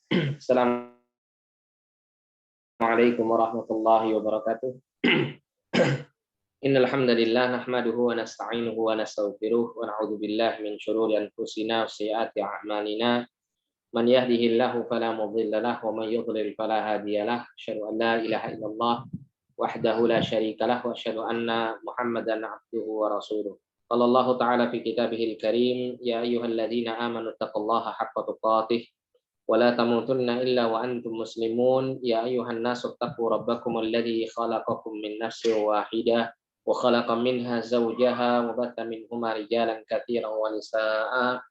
Assalamualaikum warahmatullahi wabarakatuh. Innal hamdalillah nahmaduhu wa nasta'inuhu wa nastaghfiruh wa na'udzu billahi min shururi anfusina wa sayyiati a'malina. Man yahdihillahu fala mudilla lahu wa man yudlil fala hadiya lahu. Asyhadu an la ilaha illallah wahdahu la syarika lahu wa asyhadu anna Muhammadan 'abduhu wa rasuluh. Qala Allah ta'ala fi kitabihil karim, ya ayyuhalladzina amanu taqullaha haqqa tuqatih ولا تموتن إلا وأنتم مسلمون يا أيها الناس اتقوا ربكم الذي خلقكم من نفس واحدة وخلق منها زوجها وبث منهما رجالا كثيرا ونساء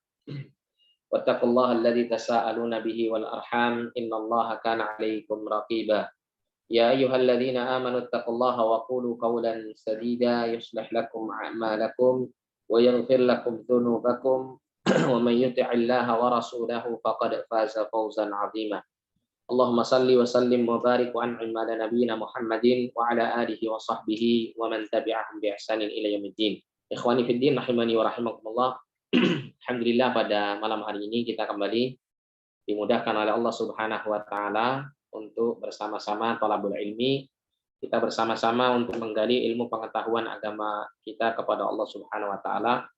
واتقوا الله الذي تساءلون به والأرحام إن الله كان عليكم رقيبا يا أيها الذين آمنوا اتقوا الله وقولوا قولا سديدا يصلح لكم أعمالكم ويغفر لكم ذنوبكم ومن يطع الله ورسوله فقد فاز فوزا عظيما اللهم صل وسلم وبارك وانعم على نبينا محمد وعلى اله وصحبه ومن تبعهم باحسان الى يوم الدين. Ikhwani fiddin rahimani wa rahimakumullah. Alhamdulillah, pada malam hari ini kita kembali dimudahkan oleh Allah Subhanahu wa taala untuk bersama-sama thalabul ilmi, kita bersama-sama untuk menggali ilmu pengetahuan agama kita kepada Allah Subhanahu wa taala.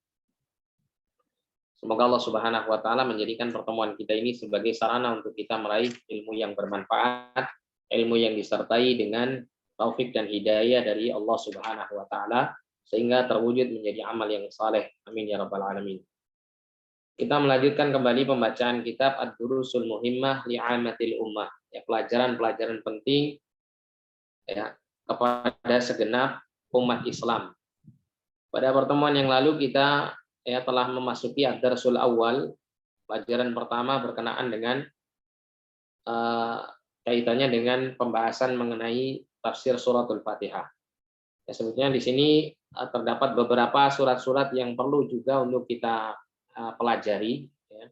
Semoga Allah Subhanahu wa taala menjadikan pertemuan kita ini sebagai sarana untuk kita meraih ilmu yang bermanfaat, ilmu yang disertai dengan taufik dan hidayah dari Allah Subhanahu wa taala sehingga terwujud menjadi amal yang saleh. Amin ya rabbal alamin. Kita melanjutkan kembali pembacaan kitab Ad-Durusul Muhimmah li'amatil ummah, ya, pelajaran-pelajaran penting ya kepada segenap umat Islam. Pada pertemuan yang lalu kita telah memasuki ad-darsul awal, pelajaran pertama berkenaan dengan kaitannya dengan pembahasan mengenai tafsir suratul Fatihah. Ya, sebetulnya di sini terdapat beberapa surat-surat yang perlu juga untuk kita pelajari. Ya.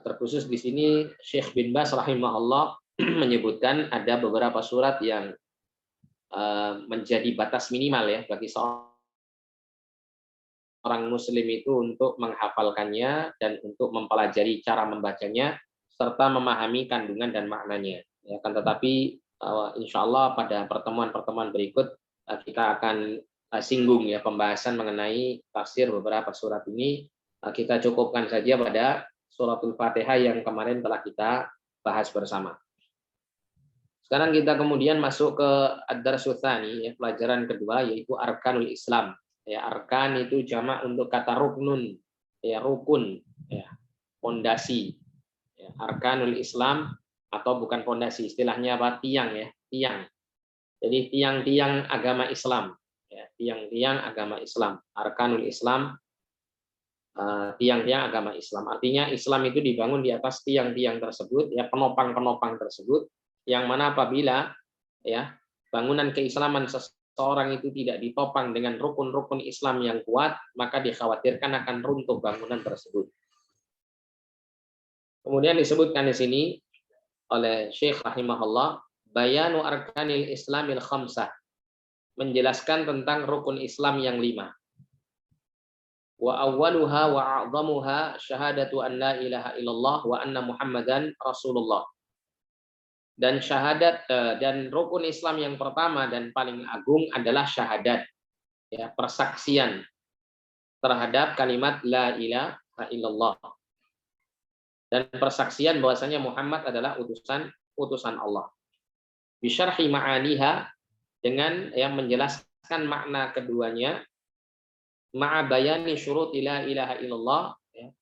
Terkhusus di sini Syekh bin Baz rahimahullah menyebutkan ada beberapa surat yang menjadi batas minimal ya bagi orang muslim itu untuk menghafalkannya dan untuk mempelajari cara membacanya serta memahami kandungan dan maknanya. Ya, kan tetapi insya Allah pada pertemuan-pertemuan berikut kita akan singgung ya pembahasan mengenai tafsir beberapa surat ini. Kita cukupkan saja pada suratul Fatihah yang kemarin telah kita bahas bersama. Sekarang kita kemudian masuk ke ad-darsus tsani, ya, pelajaran kedua, yaitu arkanul Islam. Ya, arkan itu jamak untuk kata ruknun, ya, rukun, ya, fondasi. Ya, arkanul Islam atau bukan fondasi, istilahnya apa? Tiang ya, tiang. Jadi tiang-tiang agama Islam, ya, tiang-tiang agama Islam. Arkanul Islam, tiang-tiang agama Islam. Artinya Islam itu dibangun di atas tiang-tiang tersebut, ya, penopang-penopang tersebut, yang mana apabila ya bangunan keislaman seorang itu tidak ditopang dengan rukun-rukun Islam yang kuat, maka dikhawatirkan akan runtuh bangunan tersebut. Kemudian disebutkan di sini oleh Syekh rahimahullah, bayanu arkanil Islamil khamsah, menjelaskan tentang rukun Islam yang 5. Wa awwaluha wa a'zamuha syahadatu an la ilaha illallah wa anna Muhammadan Rasulullah. Dan syahadat dan rukun Islam yang pertama dan paling agung adalah syahadat, ya, persaksian terhadap kalimat la ilaha illallah dan persaksian bahwasanya Muhammad adalah utusan Allah. Bisyarhi ma'aniha, dengan yang menjelaskan makna keduanya, ma'a bayani syurut la ilaha illallah, ya,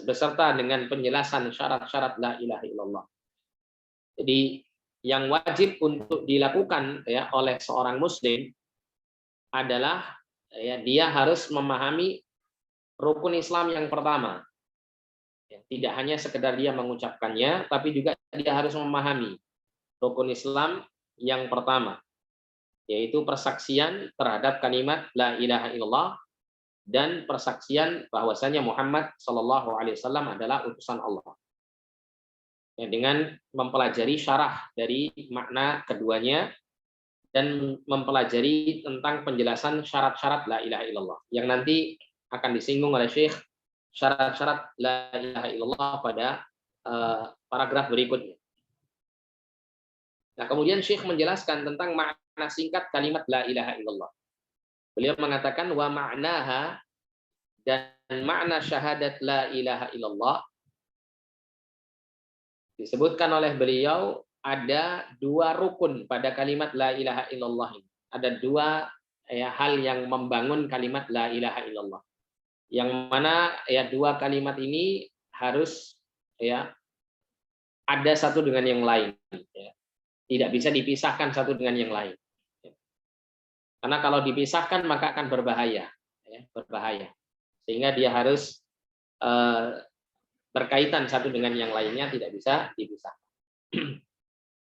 beserta dengan penjelasan syarat-syarat la ilaha illallah. Jadi yang wajib untuk dilakukan ya oleh seorang muslim adalah ya dia harus memahami rukun Islam yang pertama. Ya, tidak hanya sekedar dia mengucapkannya, tapi juga dia harus memahami rukun Islam yang pertama, yaitu persaksian terhadap kalimat la ilaha illallah dan persaksian bahwasanya Muhammad sallallahu alaihi wasallam adalah utusan Allah. Ya, dengan mempelajari syarah dari makna keduanya dan mempelajari tentang penjelasan syarat-syarat la ilaha illallah yang nanti akan disinggung oleh Syekh, syarat-syarat la ilaha illallah pada paragraf berikutnya. Nah, kemudian Syekh menjelaskan tentang makna singkat kalimat la ilaha illallah. Beliau mengatakan wa ma'naha, dan makna syahadat la ilaha illallah disebutkan oleh beliau ada dua rukun pada kalimat la ilaha illallah ini. Ada dua hal yang membangun kalimat la ilaha illallah. Yang mana dua kalimat ini harus ada satu dengan yang lain. Tidak bisa dipisahkan satu dengan yang lain. Karena kalau dipisahkan maka akan berbahaya, berbahaya. Sehingga dia harus berkaitan satu dengan yang lainnya, tidak bisa dipisahkan.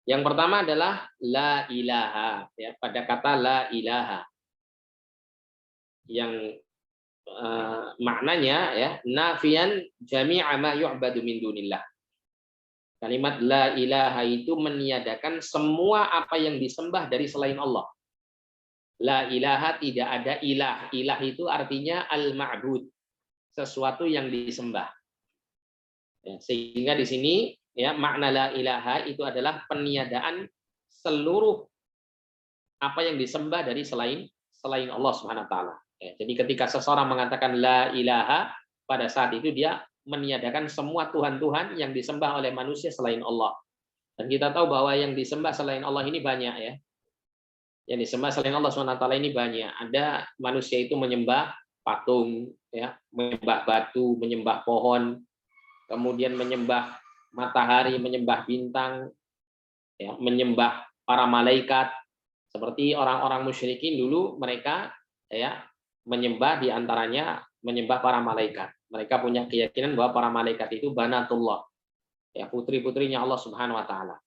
Yang pertama adalah la ilaha, pada kata la ilaha, yang maknanya nafian jami'a ma yu'badu min dunillah. Kalimat la ilaha itu meniadakan semua apa yang disembah dari selain Allah. La ilaha, tidak ada ilah. Ilah itu artinya al-ma'bud, sesuatu yang disembah. Sehingga di sini makna la ilaha itu adalah peniadaan seluruh apa yang disembah dari selain Allah Subhanahu wa taala. Jadi ketika seseorang mengatakan la ilaha, pada saat itu dia meniadakan semua tuhan-tuhan yang disembah oleh manusia selain Allah. Dan kita tahu bahwa yang disembah selain Allah ini banyak ya. Yang disembah selain Allah SWT ini banyak. Ada manusia itu menyembah patung, menyembah batu, menyembah pohon, kemudian menyembah matahari, menyembah bintang, menyembah para malaikat. Seperti orang-orang musyrikin dulu, mereka menyembah diantaranya menyembah para malaikat. Mereka punya keyakinan bahwa para malaikat itu banatullah, putri-putrinya Allah Subhanahu wa taala.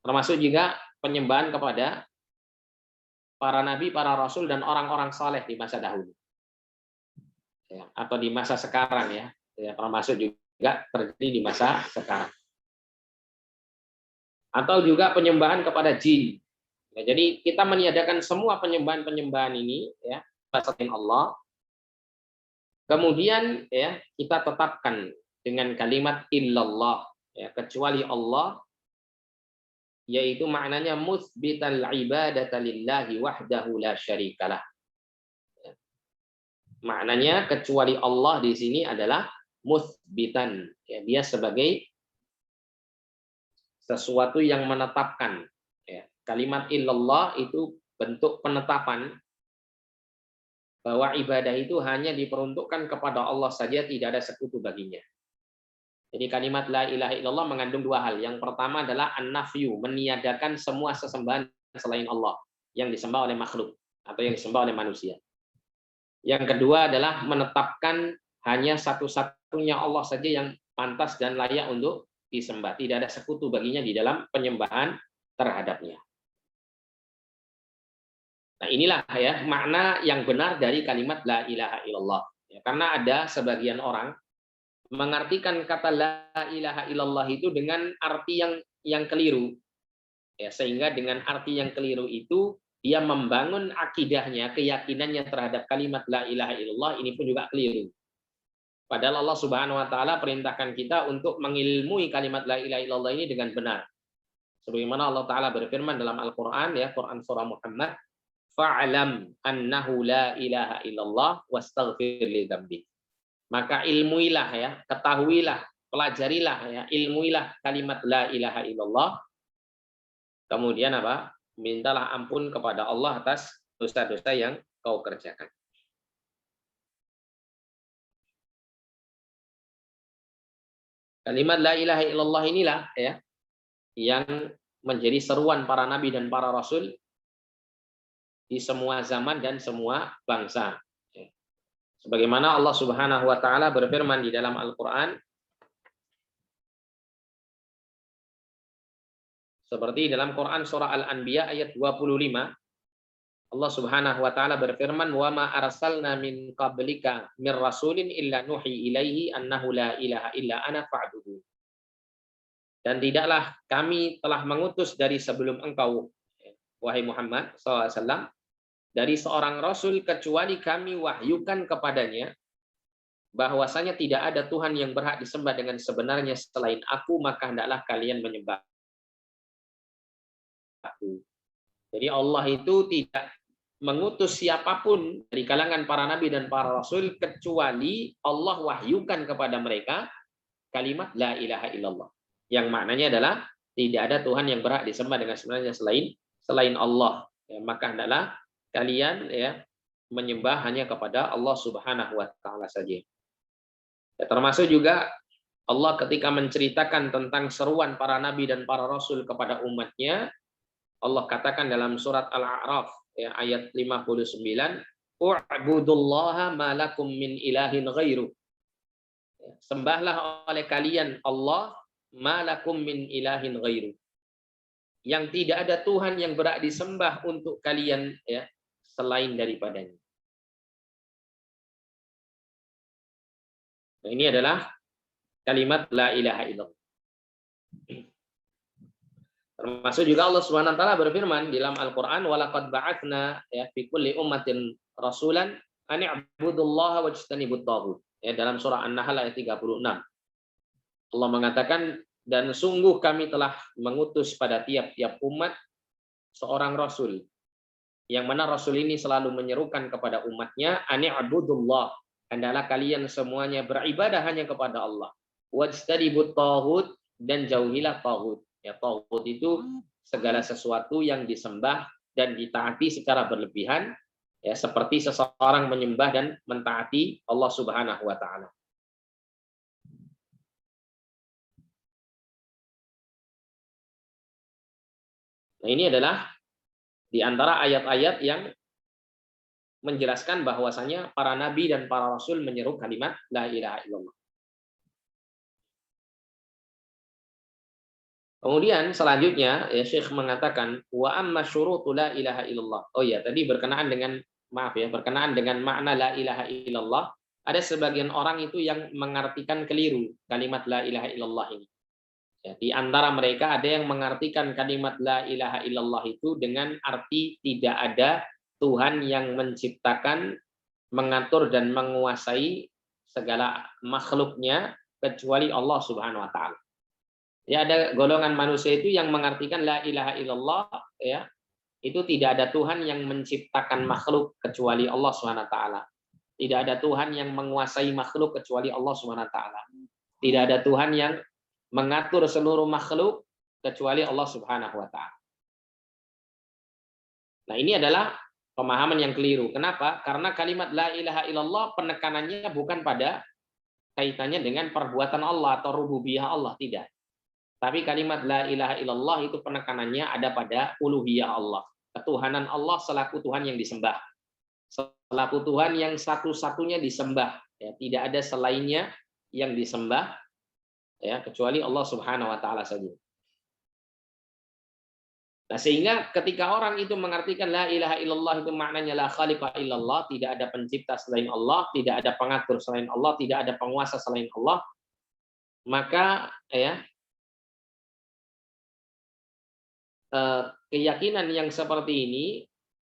Termasuk juga penyembahan kepada para nabi, para rasul, dan orang-orang saleh di masa dahulu. Atau di masa sekarang termasuk juga terjadi di masa sekarang. Atau juga penyembahan kepada jin. Jadi kita meniadakan semua penyembahan-penyembahan ini selain Allah. Kemudian kita tetapkan dengan kalimat illallah, kecuali Allah, yaitu maknanya mutsbital ibadata lillahi wahdahu la syarikalah. Maknanya kecuali Allah di sini adalah mutsbitan, dia sebagai sesuatu yang menetapkan. Kalimat illallah itu bentuk penetapan bahwa ibadah itu hanya diperuntukkan kepada Allah saja, tidak ada sekutu baginya. Jadi kalimat la ilaha illallah mengandung dua hal. Yang pertama adalah an-nafyu, meniadakan semua sesembahan selain Allah yang disembah oleh makhluk atau yang disembah oleh manusia. Yang kedua adalah menetapkan hanya satu-satunya Allah saja yang pantas dan layak untuk disembah. Tidak ada sekutu baginya di dalam penyembahan terhadapnya. Nah, inilah makna yang benar dari kalimat la ilaha illallah. Karena ada sebagian orang mengartikan kata la ilaha illallah itu dengan arti yang keliru. Sehingga dengan arti yang keliru itu dia membangun akidahnya, keyakinannya terhadap kalimat la ilaha illallah ini pun juga keliru. Padahal Allah Subhanahu wa taala perintahkan kita untuk mengilmui kalimat la ilaha illallah ini dengan benar. Sebagaimana Allah taala berfirman dalam Al-Qur'an Quran surah Muhammad, fa'lam annahu la ilaha illallah wastaghfir li dzambi. Maka ilmuilah ketahuilah, pelajarilah ilmuilah kalimat la ilaha illallah. Kemudian mintalah ampun kepada Allah atas dosa-dosa yang kau kerjakan. Kalimat la ilaha illallah inilah yang menjadi seruan para nabi dan para rasul di semua zaman dan semua bangsa. Sebagaimana Allah Subhanahu wa taala berfirman di dalam Al-Qur'an seperti dalam Quran surah Al-Anbiya ayat 25, Allah Subhanahu wa taala berfirman, "Wa ma arsalna min qablika mir rasulin illa nuhi ilaihi annahu la ilaha illa ana fa'budu." Dan tidaklah kami telah mengutus dari sebelum engkau, wahai Muhammad SAW, dari seorang rasul kecuali kami wahyukan kepadanya bahwasanya tidak ada Tuhan yang berhak disembah dengan sebenarnya selain aku, maka hendaklah kalian menyembah aku. Jadi Allah itu tidak mengutus siapapun dari kalangan para nabi dan para rasul kecuali Allah wahyukan kepada mereka kalimat la ilaha illallah. Yang maknanya adalah tidak ada Tuhan yang berhak disembah dengan sebenarnya selain Allah. Ya, maka hendaklah kalian menyembah hanya kepada Allah Subhanahu wa taala saja. Ya, termasuk juga Allah ketika menceritakan tentang seruan para nabi dan para rasul kepada umatnya, Allah katakan dalam surat Al-A'raf ayat 59, "U'budullaha ma lakum min ilahin ghairu." Sembahlah oleh kalian Allah ma lakum min ilahin ghairu. Yang tidak ada Tuhan yang berhak disembah untuk kalian selain daripadanya. Nah, ini adalah kalimat la ilaha illallah. Termasuk juga Allah Subhanahu wa taala berfirman di dalam Al-Qur'an, "Walaqad ba'atsna fi kulli ummatin rasulan an i'budullaha wajtanibut taghut." Ya, dalam surah An-Nahl ayat 36. Allah mengatakan, dan sungguh kami telah mengutus pada tiap-tiap umat seorang rasul. Yang mana rasul ini selalu menyerukan kepada umatnya, an i'budullah, hendaklah kalian semuanya beribadah hanya kepada Allah. Wajtanibut taghut, dan jauhilah taghut. Ya, taghut itu segala sesuatu yang disembah dan ditaati secara berlebihan, ya, seperti seseorang menyembah dan mentaati Allah Subhanahu wa taala. Nah, ini adalah di antara ayat-ayat yang menjelaskan bahwasanya para nabi dan para rasul menyeru kalimat la ilaha illallah. Kemudian selanjutnya Syekh mengatakan wa amma syurutu la ilaha illallah. Oh ya, tadi berkenaan dengan berkenaan dengan makna la ilaha illallah, ada sebagian orang itu yang mengartikan keliru kalimat la ilaha illallah ini. Ya, di antara mereka ada yang mengartikan kalimat la ilaha illallah itu dengan arti tidak ada Tuhan yang menciptakan, mengatur dan menguasai segala makhluknya kecuali Allah Subhanahu wa taala. Ya, ada golongan manusia itu yang mengartikan la ilaha illallah, ya, itu tidak ada Tuhan yang menciptakan makhluk kecuali Allah Subhanahu wa taala. Tidak ada Tuhan yang menguasai makhluk kecuali Allah Subhanahu wa taala. Tidak ada Tuhan yang mengatur seluruh makhluk kecuali Allah Subhanahu wa taala. Nah, ini adalah pemahaman yang keliru. Kenapa? Karena kalimat la ilaha illallah penekanannya bukan pada kaitannya dengan perbuatan Allah atau rububiyah Allah, tidak. Tapi kalimat la ilaha illallah itu penekanannya ada pada uluhiyah Allah. Ketuhanan Allah selaku Tuhan yang disembah. Selaku Tuhan yang satu-satunya disembah. Ya, tidak ada selainnya yang disembah, ya, kecuali Allah Subhanahu wa taala saja. Nah, sehingga ketika orang itu mengartikan la ilaha illallah itu maknanya la khaliqa illallah, tidak ada pencipta selain Allah, tidak ada pengatur selain Allah, tidak ada penguasa selain Allah, maka keyakinan yang seperti ini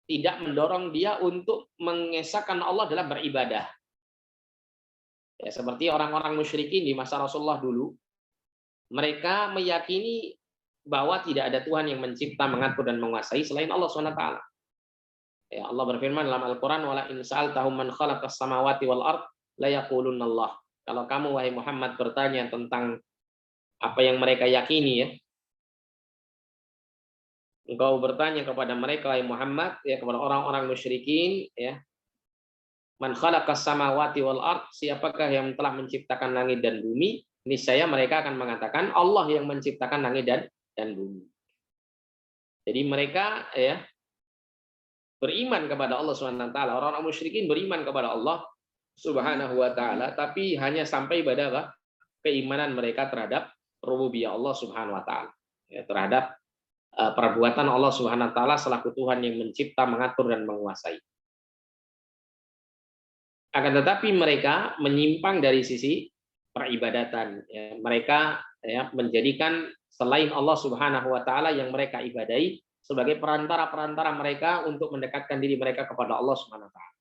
tidak mendorong dia untuk mengesahkan Allah dalam beribadah. Ya, seperti orang-orang musyrikin di masa Rasulullah dulu, mereka meyakini bahwa tidak ada Tuhan yang mencipta, mengatur dan menguasai selain Allah SWT. Ya, Allah berfirman dalam Al-Qur'an, wala in sa'altahum man khalaqas samawati wal ard la yaqulunna Allah. Kalau kamu wahai Muhammad bertanya tentang apa yang mereka yakini, ya, engkau bertanya kepada mereka wahai Muhammad, ya, kepada orang-orang musyrikin, ya, man khalaqas samawati wal ard, siapakah yang telah menciptakan langit dan bumi? Niscaya mereka akan mengatakan Allah yang menciptakan langit dan bumi. Jadi mereka, ya, beriman kepada Allah Subhanahu wa taala. Orang-orang musyrikin beriman kepada Allah Subhanahu wa taala, tapi hanya sampai pada apa? Keimanan mereka terhadap rububiyah Allah Subhanahu wa taala. Ya, terhadap perbuatan Allah Subhanahu wa taala selaku Tuhan yang mencipta, mengatur dan menguasai. Akan tetapi mereka menyimpang dari sisi peribadatan. Ya, mereka, ya, menjadikan selain Allah Subhanahu wa taala yang mereka ibadahi sebagai perantara-perantara mereka untuk mendekatkan diri mereka kepada Allah Subhanahu wa taala.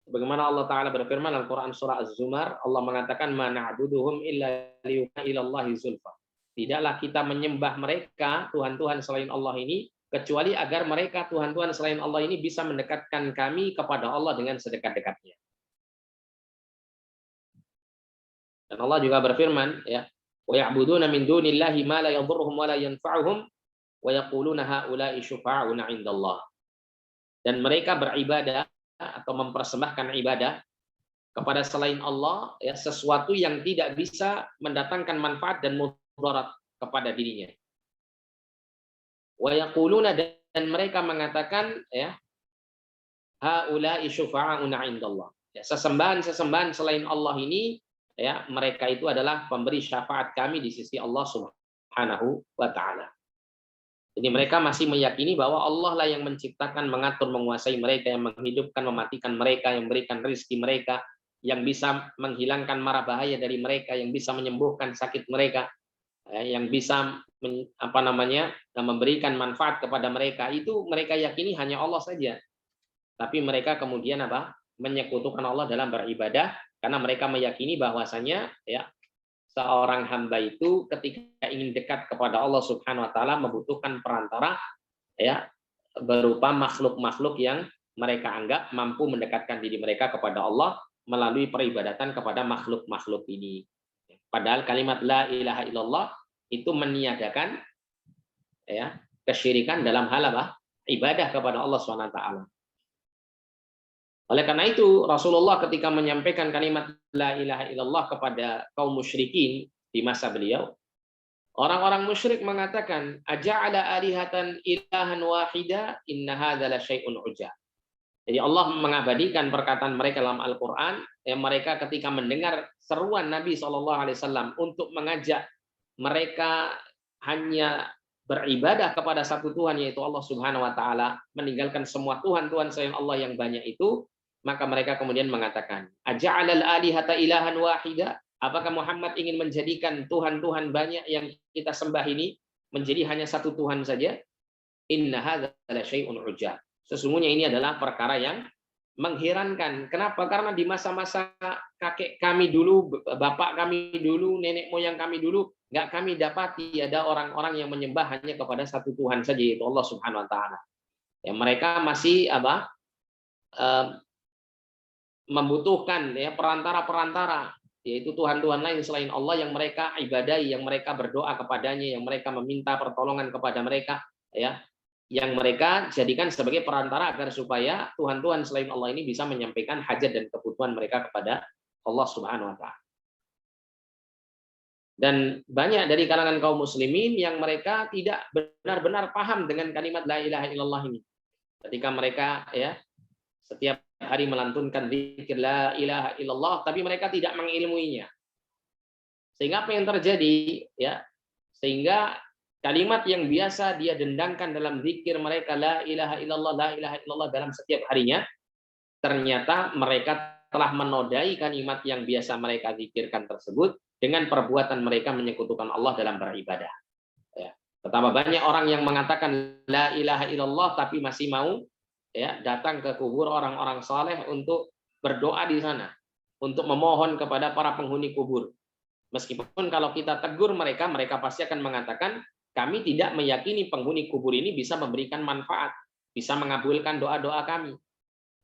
Bagaimana Allah Ta'ala berfirman dalam Quran surah Az-Zumar, Allah mengatakan, "Ma na'buduhum illa ilallahi zulfa." Tidaklah kita menyembah mereka, Tuhan-Tuhan selain Allah ini, kecuali agar mereka, Tuhan-Tuhan selain Allah ini, bisa mendekatkan kami kepada Allah dengan sedekat-dekatnya. Dan Allah juga berfirman, ya, "Wa ya'buduna min dunillahi ma la yadhurruhum wa la yanfa'uhum wa yaquluna haula'i syufa'una 'indallah." Dan mereka beribadah atau mempersembahkan ibadah kepada selain Allah, ya, sesuatu yang tidak bisa mendatangkan manfaat dan mudarat kepada dirinya. Wa yaquluna, dan mereka mengatakan, ya, haula'i syufa'una 'indallah. Ya, sesembahan selain Allah ini, ya, mereka itu adalah pemberi syafaat kami di sisi Allah Subhanahu wa taala. Jadi mereka masih meyakini bahwa Allah lah yang menciptakan, mengatur, menguasai mereka, yang menghidupkan, mematikan mereka, yang memberikan rezeki mereka, yang bisa menghilangkan mara bahaya dari mereka, yang bisa menyembuhkan sakit mereka, yang bisa memberikan manfaat kepada mereka. Itu mereka yakini hanya Allah saja. Tapi mereka kemudian menyekutukan Allah dalam beribadah, karena mereka meyakini bahwasanya, ya, seorang hamba itu ketika ingin dekat kepada Allah Subhanahu wa taala membutuhkan perantara, ya, berupa makhluk-makhluk yang mereka anggap mampu mendekatkan diri mereka kepada Allah melalui peribadatan kepada makhluk-makhluk ini. Padahal kalimat la ilaha illallah itu meniadakan, ya, kesyirikan dalam hal ibadah kepada Allah Subhanahu wa taala. Oleh karena itu, Rasulullah ketika menyampaikan kalimat la ilaha illallah kepada kaum musyrikin di masa beliau, orang-orang musyrik mengatakan, aja'ala alihatan ilahan wahida inna hadza la syai'un ujab. Jadi Allah mengabadikan perkataan mereka dalam Al-Qur'an, yang mereka ketika mendengar seruan Nabi SAW untuk mengajak mereka hanya beribadah kepada satu Tuhan, yaitu Allah Subhanahu wa taala, meninggalkan semua Tuhan-Tuhan selain Allah yang banyak itu, maka mereka kemudian mengatakan, aja'alal alihata ilahan wahida, apakah Muhammad ingin menjadikan Tuhan-Tuhan banyak yang kita sembah ini menjadi hanya satu Tuhan saja? Inna hadza la syai'un ujab. Sesungguhnya ini adalah perkara yang mengherankan. Kenapa? Karena di masa-masa kakek kami dulu, bapak kami dulu, nenek moyang kami dulu, nggak kami dapati ada orang-orang yang menyembah hanya kepada satu Tuhan saja, yaitu Allah Subhanahu wa taala. Ya, mereka masih membutuhkan, ya, perantara-perantara, yaitu Tuhan-Tuhan lain selain Allah yang mereka ibadahi, yang mereka berdoa kepadanya, yang mereka meminta pertolongan kepada mereka, ya, yang mereka jadikan sebagai perantara agar supaya Tuhan-Tuhan selain Allah ini bisa menyampaikan hajat dan kebutuhan mereka kepada Allah Subhanahu wa taala. Dan banyak dari kalangan kaum muslimin yang mereka tidak benar-benar paham dengan kalimat la ilaha illallah ini. Ketika mereka, ya, setiap hari melantunkan zikir la ilaha illallah, tapi mereka tidak mengilmuinya. Sehingga apa yang terjadi, ya? Sehingga kalimat yang biasa dia dendangkan dalam zikir mereka la ilaha illallah dalam setiap harinya, ternyata mereka telah menodai kalimat yang biasa mereka zikirkan tersebut dengan perbuatan mereka menyekutukan Allah dalam beribadah. Ya. Betapa banyak orang yang mengatakan la ilaha illallah tapi masih mau, ya, datang ke kubur orang-orang saleh untuk berdoa di sana, untuk memohon kepada para penghuni kubur. Meskipun kalau kita tegur mereka, mereka pasti akan mengatakan, kami tidak meyakini penghuni kubur ini bisa memberikan manfaat, bisa mengabulkan doa-doa kami.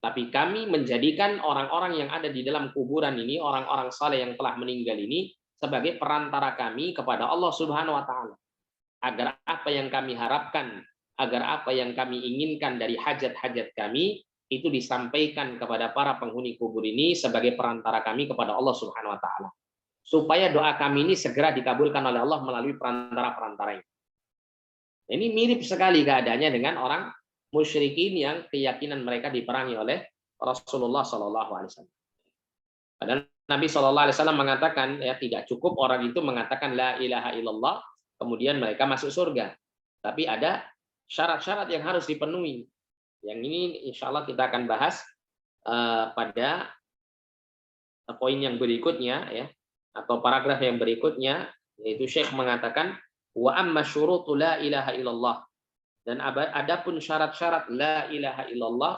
Tapi kami menjadikan orang-orang yang ada di dalam kuburan ini, orang-orang saleh yang telah meninggal ini, sebagai perantara kami kepada Allah Subhanahu wa taala. Agar apa yang kami harapkan, agar apa yang kami inginkan dari hajat-hajat kami, itu disampaikan kepada para penghuni kubur ini sebagai perantara kami kepada Allah Subhanahu wa taala. Supaya doa kami ini segera dikabulkan oleh Allah melalui perantara-perantara ini. Ini mirip sekali keadaannya dengan orang musyrikin yang keyakinan mereka diperangi oleh Rasulullah SAW. Padahal Nabi SAW mengatakan, ya, tidak cukup orang itu mengatakan la ilaha illallah kemudian mereka masuk surga. Tapi ada syarat-syarat yang harus dipenuhi. Yang ini insya Allah kita akan bahas pada poin yang berikutnya, ya, atau paragraf yang berikutnya, yaitu Syekh mengatakan wa amma syurutu la ilaha illallah, dan adapun syarat-syarat la ilaha illallah,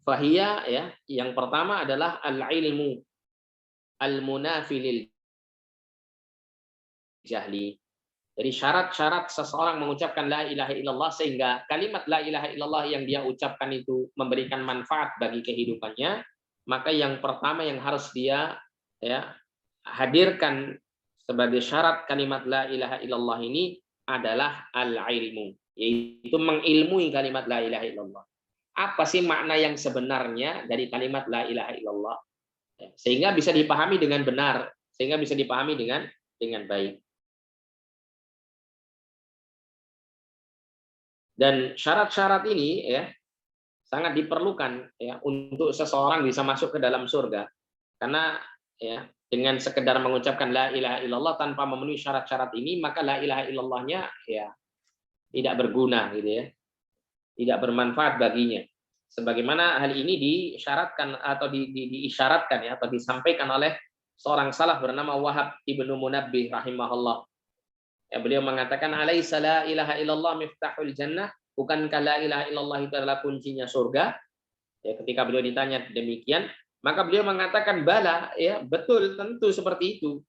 Fahiyya, ya, yang pertama adalah al-ilmu al-munafi lil jahli. Jadi syarat-syarat seseorang mengucapkan la ilaha illallah sehingga kalimat la ilaha illallah yang dia ucapkan itu memberikan manfaat bagi kehidupannya, maka yang pertama yang harus dia, ya, hadirkan sebagai syarat kalimat la ilaha illallah ini adalah al-ilmu, yaitu mengilmui kalimat la ilaha illallah. Apa sih makna yang sebenarnya dari kalimat la ilaha illallah? Ya, sehingga bisa dipahami dengan benar, sehingga bisa dipahami dengan baik. Dan syarat-syarat ini, ya, sangat diperlukan, ya, untuk seseorang bisa masuk ke dalam surga. Karena, ya, dengan sekedar mengucapkan la ilaha illallah tanpa memenuhi syarat-syarat ini, maka la ilaha illallahnya, ya, tidak berguna, gitu ya. Tidak bermanfaat baginya. Sebagaimana hal ini disyaratkan atau diisyaratkan, ya, atau disampaikan oleh seorang salaf bernama Wahab ibnu Munabbih rahimahullah. Ya, beliau mengatakan alaisa la ilaha illallah miftahul jannah, bukankah la ilaha illallah itu adalah kuncinya surga? Ya, ketika beliau ditanya demikian, maka beliau mengatakan bala, ya, betul, tentu seperti itu.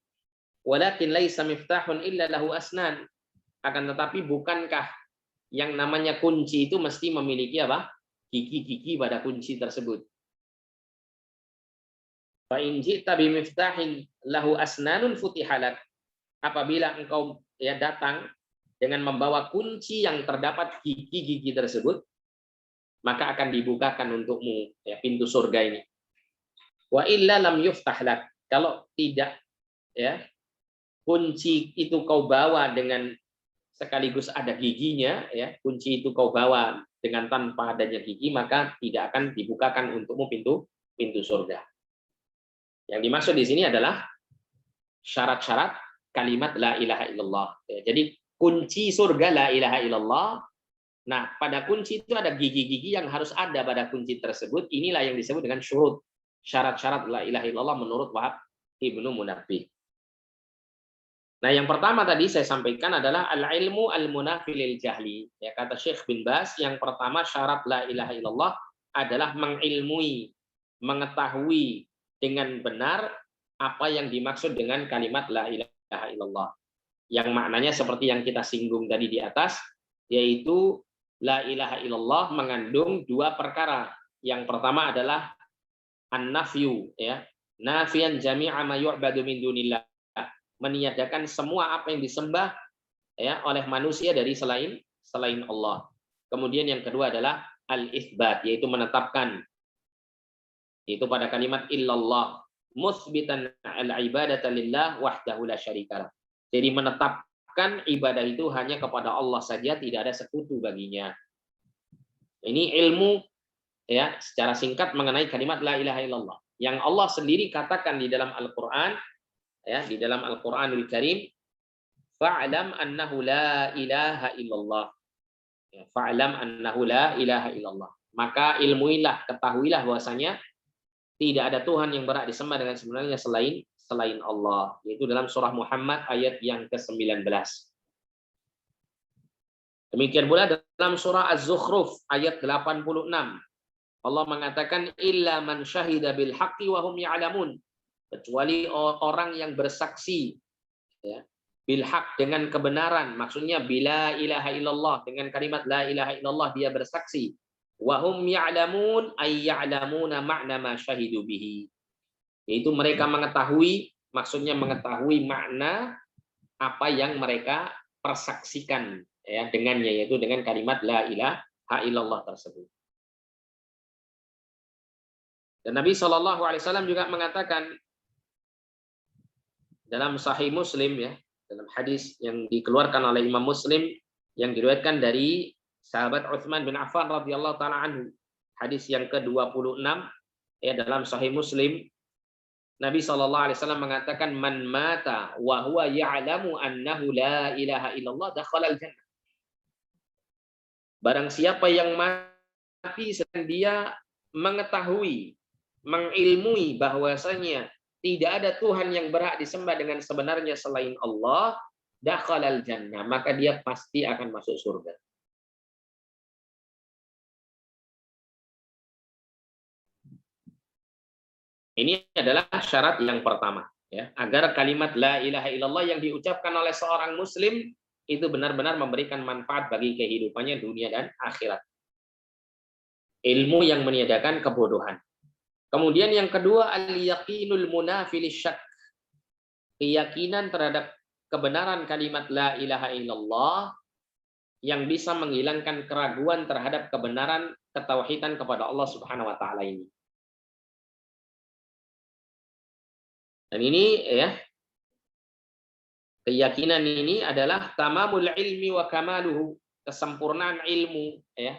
Walakin laisa miftahun illa lahu asnan. Akan tetapi bukankah yang namanya kunci itu mesti memiliki apa? Gigi-gigi pada kunci tersebut. Fa in ji'ta bimiftahin lahu asnanun futihalak. Apabila engkau, ya, datang dengan membawa kunci yang terdapat gigi-gigi tersebut, maka akan dibukakan untukmu, ya, pintu surga ini. Wa illa lam yuftahlak. Kalau tidak, ya, kunci itu kau bawa dengan sekaligus ada giginya, ya, kunci itu kau bawa dengan tanpa adanya gigi, maka tidak akan dibukakan untukmu pintu surga. Yang dimaksud di sini adalah syarat-syarat kalimat la ilaha illallah. Jadi kunci surga la ilaha illallah. Nah, pada kunci itu ada gigi-gigi yang harus ada pada kunci tersebut. Inilah yang disebut dengan syurut, syarat-syarat la ilaha illallah menurut Wahab ibnu Munabbih. Nah, yang pertama tadi saya sampaikan adalah al-ilmu al-munafi lil jahli. Ya, kata Syekh bin Baz, yang pertama syarat la ilaha illallah adalah mengilmui, mengetahui dengan benar apa yang dimaksud dengan kalimat la ilaha illallah. Yang maknanya seperti yang kita singgung tadi di atas, yaitu la ilaha illallah mengandung dua perkara. Yang pertama adalah an-nafyu, ya, nafian jami'a ma yu'badu min dunillah, meniadakan semua apa yang disembah, ya, oleh manusia dari selain Allah. Kemudian yang kedua adalah al-itsbat, yaitu menetapkan itu pada kalimat illallah, mutsbitan al-ibadata lillah wahdahu la syarikalah. Jadi menetapkan ibadah itu hanya kepada Allah saja, tidak ada sekutu baginya. Ini ilmu, ya, secara singkat mengenai kalimat la ilaha illallah yang Allah sendiri katakan di dalam Al-Qur'an, ya, di dalam Al-Qur'anul Karim, fa'lam annahu la ilaha illallah. Ya, fa'lam annahu la ilaha illallah. Maka ilmuilah, ketahuilah bahwasanya tidak ada Tuhan yang berhak disembah dengan sebenarnya selain Allah. Yaitu dalam surah Muhammad ayat yang ke-19. Demikian pula dalam surah Az-Zukhruf ayat 86. Allah mengatakan illa man syahida bil haqqi wa hum ya'lamun. Kecuali orang yang bersaksi, ya, bil haq, dengan kebenaran, maksudnya bila ilaha illallah, dengan kalimat la ilaha illallah dia bersaksi. Wa hum ya'lamun ay ya'lamuna ma'na ma syahidu bihi. Yaitu mereka mengetahui, maksudnya mengetahui makna apa yang mereka persaksikan, ya, dengannya, yaitu dengan kalimat la ilaha illallah tersebut. Dan Nabi SAW juga mengatakan dalam Sahih Muslim, ya, dalam hadis yang dikeluarkan oleh Imam Muslim yang diriwayatkan dari sahabat Utsman bin Affan radhiyallahu taala anhu, hadis yang ke-26, ya, dalam Sahih Muslim, Nabi SAW mengatakan man mata wa huwa ya'lamu annahu la ilaha illallah dakhala al-jannah. Barang siapa yang mati sedang dia mengetahui, mengilmui bahwasanya tidak ada Tuhan yang berhak disembah dengan sebenarnya selain Allah, dakhalal jannah, maka dia pasti akan masuk surga. Ini adalah syarat yang pertama, ya, agar kalimat la ilaha illallah yang diucapkan oleh seorang muslim itu benar-benar memberikan manfaat bagi kehidupannya dunia dan akhirat. Ilmu yang meniadakan kebodohan. Kemudian yang kedua, al-yaqinul munafi lisyak. Keyakinan terhadap kebenaran kalimat la ilaha illallah yang bisa menghilangkan keraguan terhadap kebenaran ketauhidan kepada Allah Subhanahu wa taala ini. Dan ini ya, keyakinan ini adalah tamamul ilmi wa kamaluhu, kesempurnaan ilmu ya,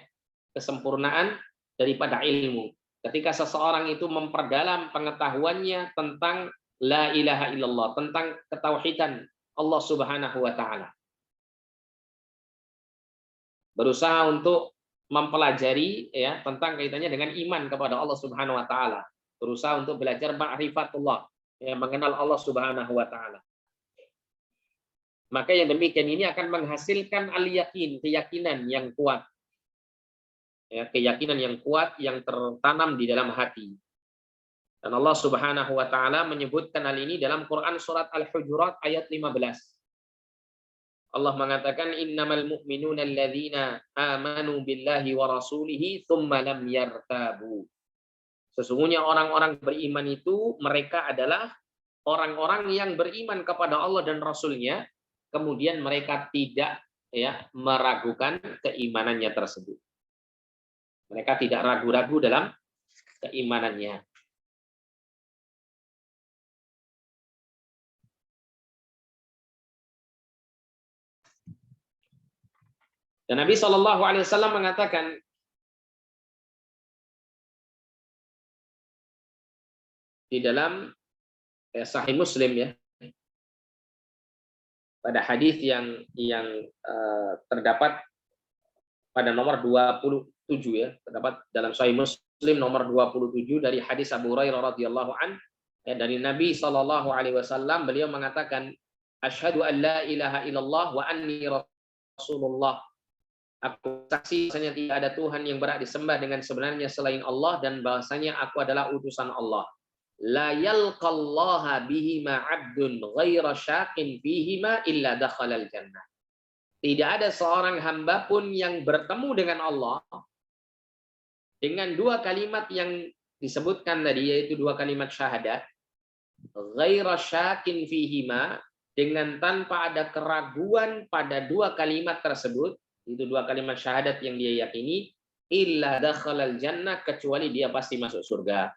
kesempurnaan daripada ilmu. Ketika seseorang itu memperdalam pengetahuannya tentang la ilaha illallah, tentang ketauhidan Allah Subhanahu wa taala. Berusaha untuk mempelajari ya tentang kaitannya dengan iman kepada Allah Subhanahu wa taala. Berusaha untuk belajar ma'rifatullah, ya, mengenal Allah Subhanahu wa taala. Maka yang demikian ini akan menghasilkan al-yakin, keyakinan yang kuat. Ya, keyakinan yang kuat yang tertanam di dalam hati. Dan Allah Subhanahu wa taala menyebutkan hal ini dalam Quran surat Al-Hujurat ayat 15. Allah mengatakan innamal mu'minuna alladzina amanu billahi wa rasulihi tsumma lam yartabu. Sesungguhnya orang-orang beriman itu mereka adalah orang-orang yang beriman kepada Allah dan Rasul-Nya, kemudian mereka tidak ya meragukan keimanannya tersebut. Mereka tidak ragu-ragu dalam keimanannya. Dan Nabi Shallallahu Alaihi Wasallam mengatakan, di dalam Sahih Muslim ya, pada hadis yang terdapat pada nomor 27 ya, terdapat dalam Sahih Muslim nomor 27 dari hadis Abu Hurairah radhiyallahu an, ya, dari Nabi Shallallahu Alaihi Wasallam, beliau mengatakan, asyhadu an la ilaha illallah wa anni rasulullah. Aku saksi bahwasanya tidak ada Tuhan yang berhak disembah dengan sebenarnya selain Allah, dan bahwasanya aku adalah utusan Allah. La yalqallaha bihima 'abdun ghaira syaqin fihima illa dakhalal jannah. Tidak ada seorang hamba pun yang bertemu dengan Allah dengan dua kalimat yang disebutkan tadi, yaitu dua kalimat syahadat, ghaira syaqin fihima, dengan tanpa ada keraguan pada dua kalimat tersebut, itu dua kalimat syahadat yang dia yakini, illa dakhalal jannah, kecuali dia pasti masuk surga.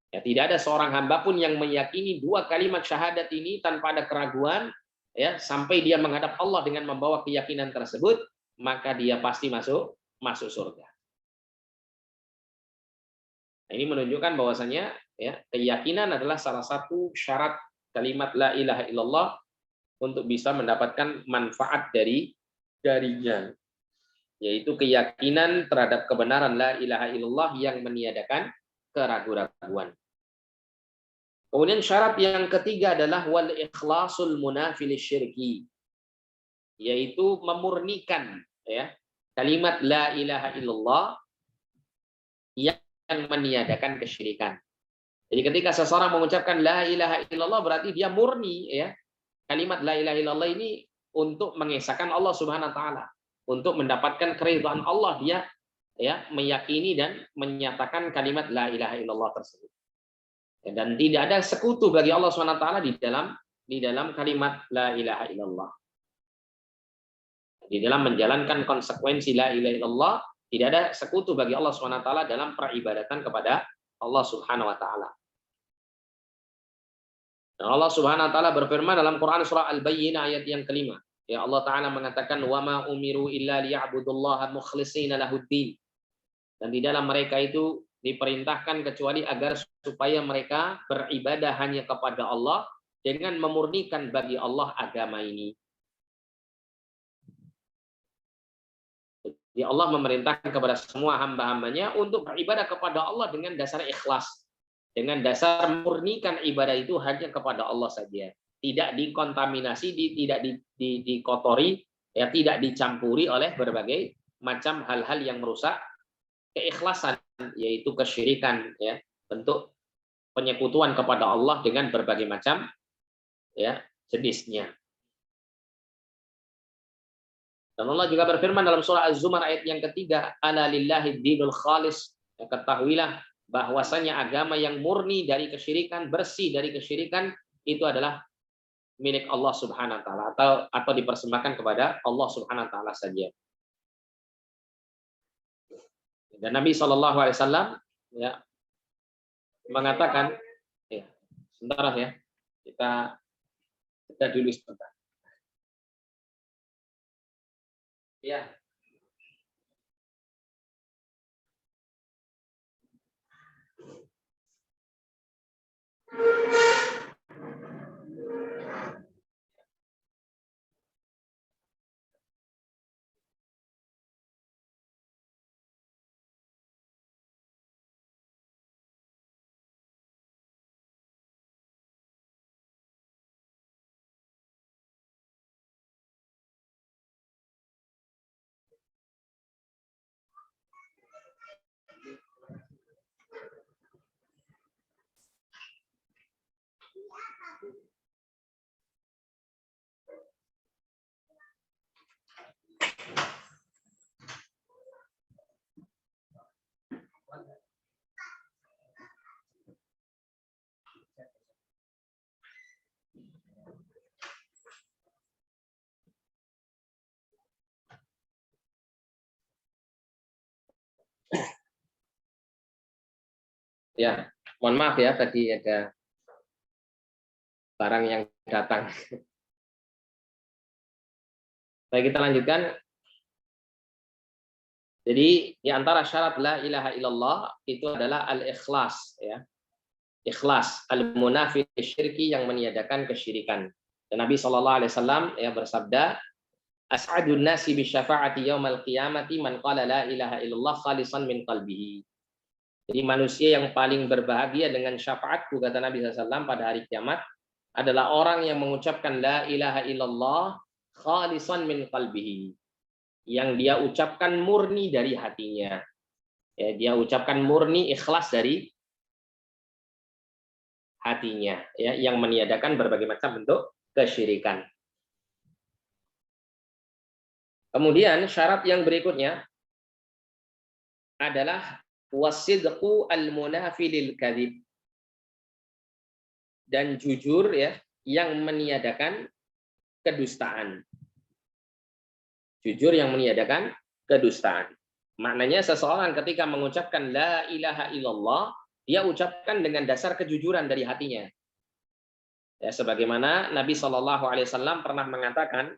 Ya, tidak ada seorang hamba pun yang meyakini dua kalimat syahadat ini tanpa ada keraguan, ya, sampai dia menghadap Allah dengan membawa keyakinan tersebut, maka dia pasti masuk surga. Nah, ini menunjukkan bahwasanya ya, keyakinan adalah salah satu syarat kalimat la ilaha illallah untuk bisa mendapatkan manfaat darinya, yaitu keyakinan terhadap kebenaran la ilaha illallah yang meniadakan keraguan-raguan. Kemudian syarat yang ketiga adalah wal ikhlasul munafil syirki, yaitu memurnikan ya kalimat la ilaha illallah yang meniadakan kesyirikan. Jadi ketika seseorang mengucapkan la ilaha illallah, berarti dia murni ya kalimat la ilaha illallah ini untuk mengesahkan Allah Subhanahu wa taala, untuk mendapatkan keridhaan Allah. Dia ya meyakini dan menyatakan kalimat la ilaha illallah tersebut. Dan tidak ada sekutu bagi Allah Subhanahu wa taala di dalam kalimat la ilaha illallah. Di dalam menjalankan konsekuensi la ilaha illallah, tidak ada sekutu bagi Allah Subhanahu wa taala dalam peribadatan kepada Allah Subhanahu wa taala. Dan Allah Subhanahu wa taala berfirman dalam Quran surah Al-Bayyinah ayat yang kelima. Ya, Allah taala mengatakan wa ma umiru illa liya'budullaha mukhlishina lahuddin. Dan di dalam mereka itu diperintahkan kecuali agar supaya mereka beribadah hanya kepada Allah dengan memurnikan bagi Allah agama ini. Jadi Allah memerintahkan kepada semua hamba-hambanya untuk beribadah kepada Allah dengan dasar ikhlas, dengan dasar memurnikan ibadah itu hanya kepada Allah saja, tidak dikontaminasi, tidak dikotori, ya, tidak dicampuri oleh berbagai macam hal-hal yang merusak keikhlasan, yaitu kesyirikan ya, bentuk penyekutuan kepada Allah dengan berbagai macam ya jenisnya. Dan Allah juga berfirman dalam surah Az-Zumar ayat yang ketiga, "Ala lillahi dinul khalis." Ya, ketahuilah bahwasanya agama yang murni dari kesyirikan, bersih dari kesyirikan itu adalah milik Allah Subhanahu wa taala atau dipersembahkan kepada Allah Subhanahu wa taala saja. Dan Nabi Shallallahu alaihi wasallam ya mengatakan ya, sebentar ya. Kita dulu sebentar. Ya. Ya, mohon maaf ya tadi ada barang yang datang. Baik, kita lanjutkan. Jadi di antara syarat la ilaha illallah itu adalah al-ikhlas ya. Ikhlas, al-munafi syirki, yang meniadakan kesyirikan. Dan Nabi Shallallahu alaihi wasallam ya bersabda, "As'adun nasi bi syafaati yaumal qiyamati man qala la ilaha illallah khalisan min qalbihi." Jadi manusia yang paling berbahagia dengan syafaatku, kata Nabi SAW, pada hari kiamat adalah orang yang mengucapkan la ilaha illallah khalisan min qalbihi, yang dia ucapkan murni dari hatinya. Ya, dia ucapkan murni ikhlas dari hatinya, ya, yang meniadakan berbagai macam bentuk kesyirikan. Kemudian syarat yang berikutnya adalah wasidqu al-munafi lil kadzib, dan jujur ya yang meniadakan kedustaan. Jujur yang meniadakan kedustaan. Maknanya seseorang ketika mengucapkan la ilaha illallah, dia ucapkan dengan dasar kejujuran dari hatinya. Ya, sebagaimana Nabi Shallallahu alaihi wasallam pernah mengatakan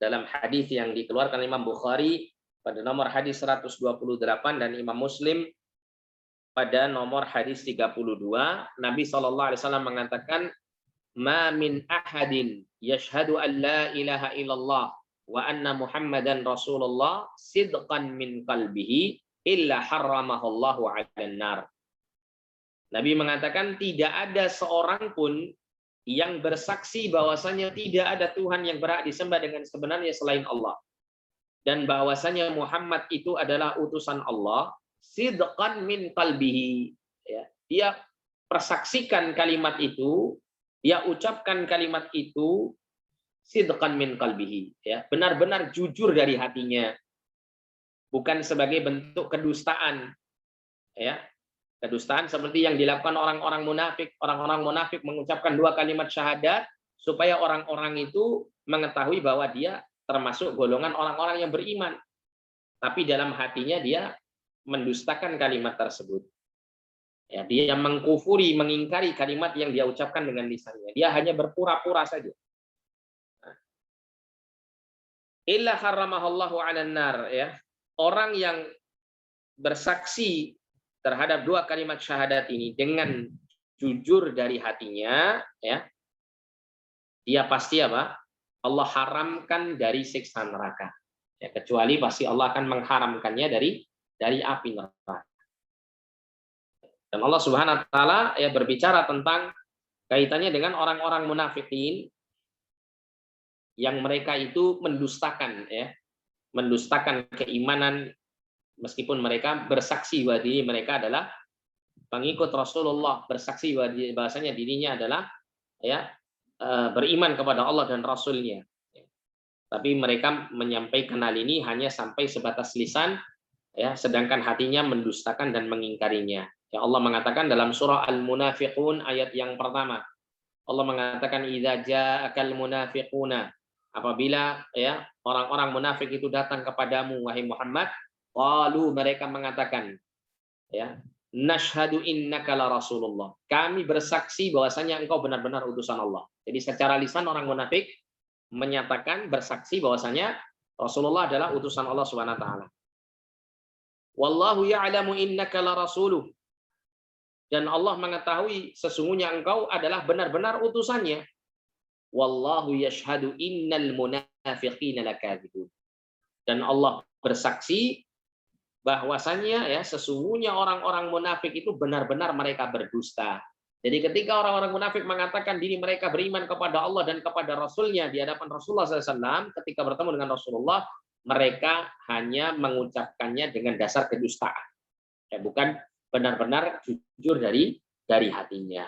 dalam hadis yang dikeluarkan Imam Bukhari pada nomor hadis 128 dan Imam Muslim pada nomor hadis 32, Nabi SAW mengatakan, "Ma min ahadin yashhadu an la ilaha illallah wa anna Muhammadan Rasulullah sidqan min qalbihi illa harramahallahu 'alan nar." Nabi mengatakan tidak ada seorang pun yang bersaksi bahwasanya tidak ada Tuhan yang berhak disembah dengan sebenarnya selain Allah, dan bahwasanya Muhammad itu adalah utusan Allah, sidqan min qalbihi, ya, dia persaksikan kalimat itu, dia ucapkan kalimat itu sidqan min qalbihi, ya, benar-benar jujur dari hatinya, bukan sebagai bentuk kedustaan, ya. Kedustaan seperti yang dilakukan orang-orang munafik. Orang-orang munafik mengucapkan dua kalimat syahadat supaya orang-orang itu mengetahui bahwa dia termasuk golongan orang-orang yang beriman. Tapi dalam hatinya dia mendustakan kalimat tersebut. Ya, dia mengkufuri, mengingkari kalimat yang dia ucapkan dengan lisannya. Dia hanya berpura-pura saja. Illa harramahallahu 'alan nar, ya. Orang yang bersaksi terhadap dua kalimat syahadat ini dengan jujur dari hatinya, ya, dia pasti apa? Allah haramkan dari siksa neraka. Ya, kecuali pasti Allah akan mengharamkannya dari api neraka. Dan Allah Subhanahu wa taala ya berbicara tentang kaitannya dengan orang-orang munafikin yang mereka itu mendustakan, ya, mendustakan keimanan meskipun mereka bersaksi bahwa diri mereka adalah pengikut Rasulullah bersaksi bahwasanya dirinya adalah ya beriman kepada Allah dan Rasulnya. Tapi mereka menyampaikan hal ini hanya sampai sebatas lisan, ya, sedangkan hatinya mendustakan dan mengingkarinya. Ya, Allah mengatakan dalam surah Al-Munafiqun ayat yang pertama. Allah mengatakan idza ja'akal munafiquna, apabila ya orang-orang munafik itu datang kepadamu wahai Muhammad, qalu, mereka mengatakan, ya, nashhadu innaka la rasulullah. Kami bersaksi bahwasanya engkau benar-benar utusan Allah. Jadi secara lisan orang munafik menyatakan bersaksi bahwasanya Rasulullah adalah utusan Allah Subhanahu wa taala. Wallahu ya'lamu innaka la rasuluh. Dan Allah mengetahui sesungguhnya engkau adalah benar-benar utusannya. Wallahu yashhadu innal munafiqina lakadzibun. Dan Allah bersaksi bahwasanya ya sesungguhnya orang-orang munafik itu benar-benar mereka berdusta. Jadi ketika orang-orang munafik mengatakan diri mereka beriman kepada Allah dan kepada Rasulnya di hadapan Rasulullah SAW, ketika bertemu dengan Rasulullah, mereka hanya mengucapkannya dengan dasar kedustaan. Ya, bukan benar-benar jujur dari hatinya.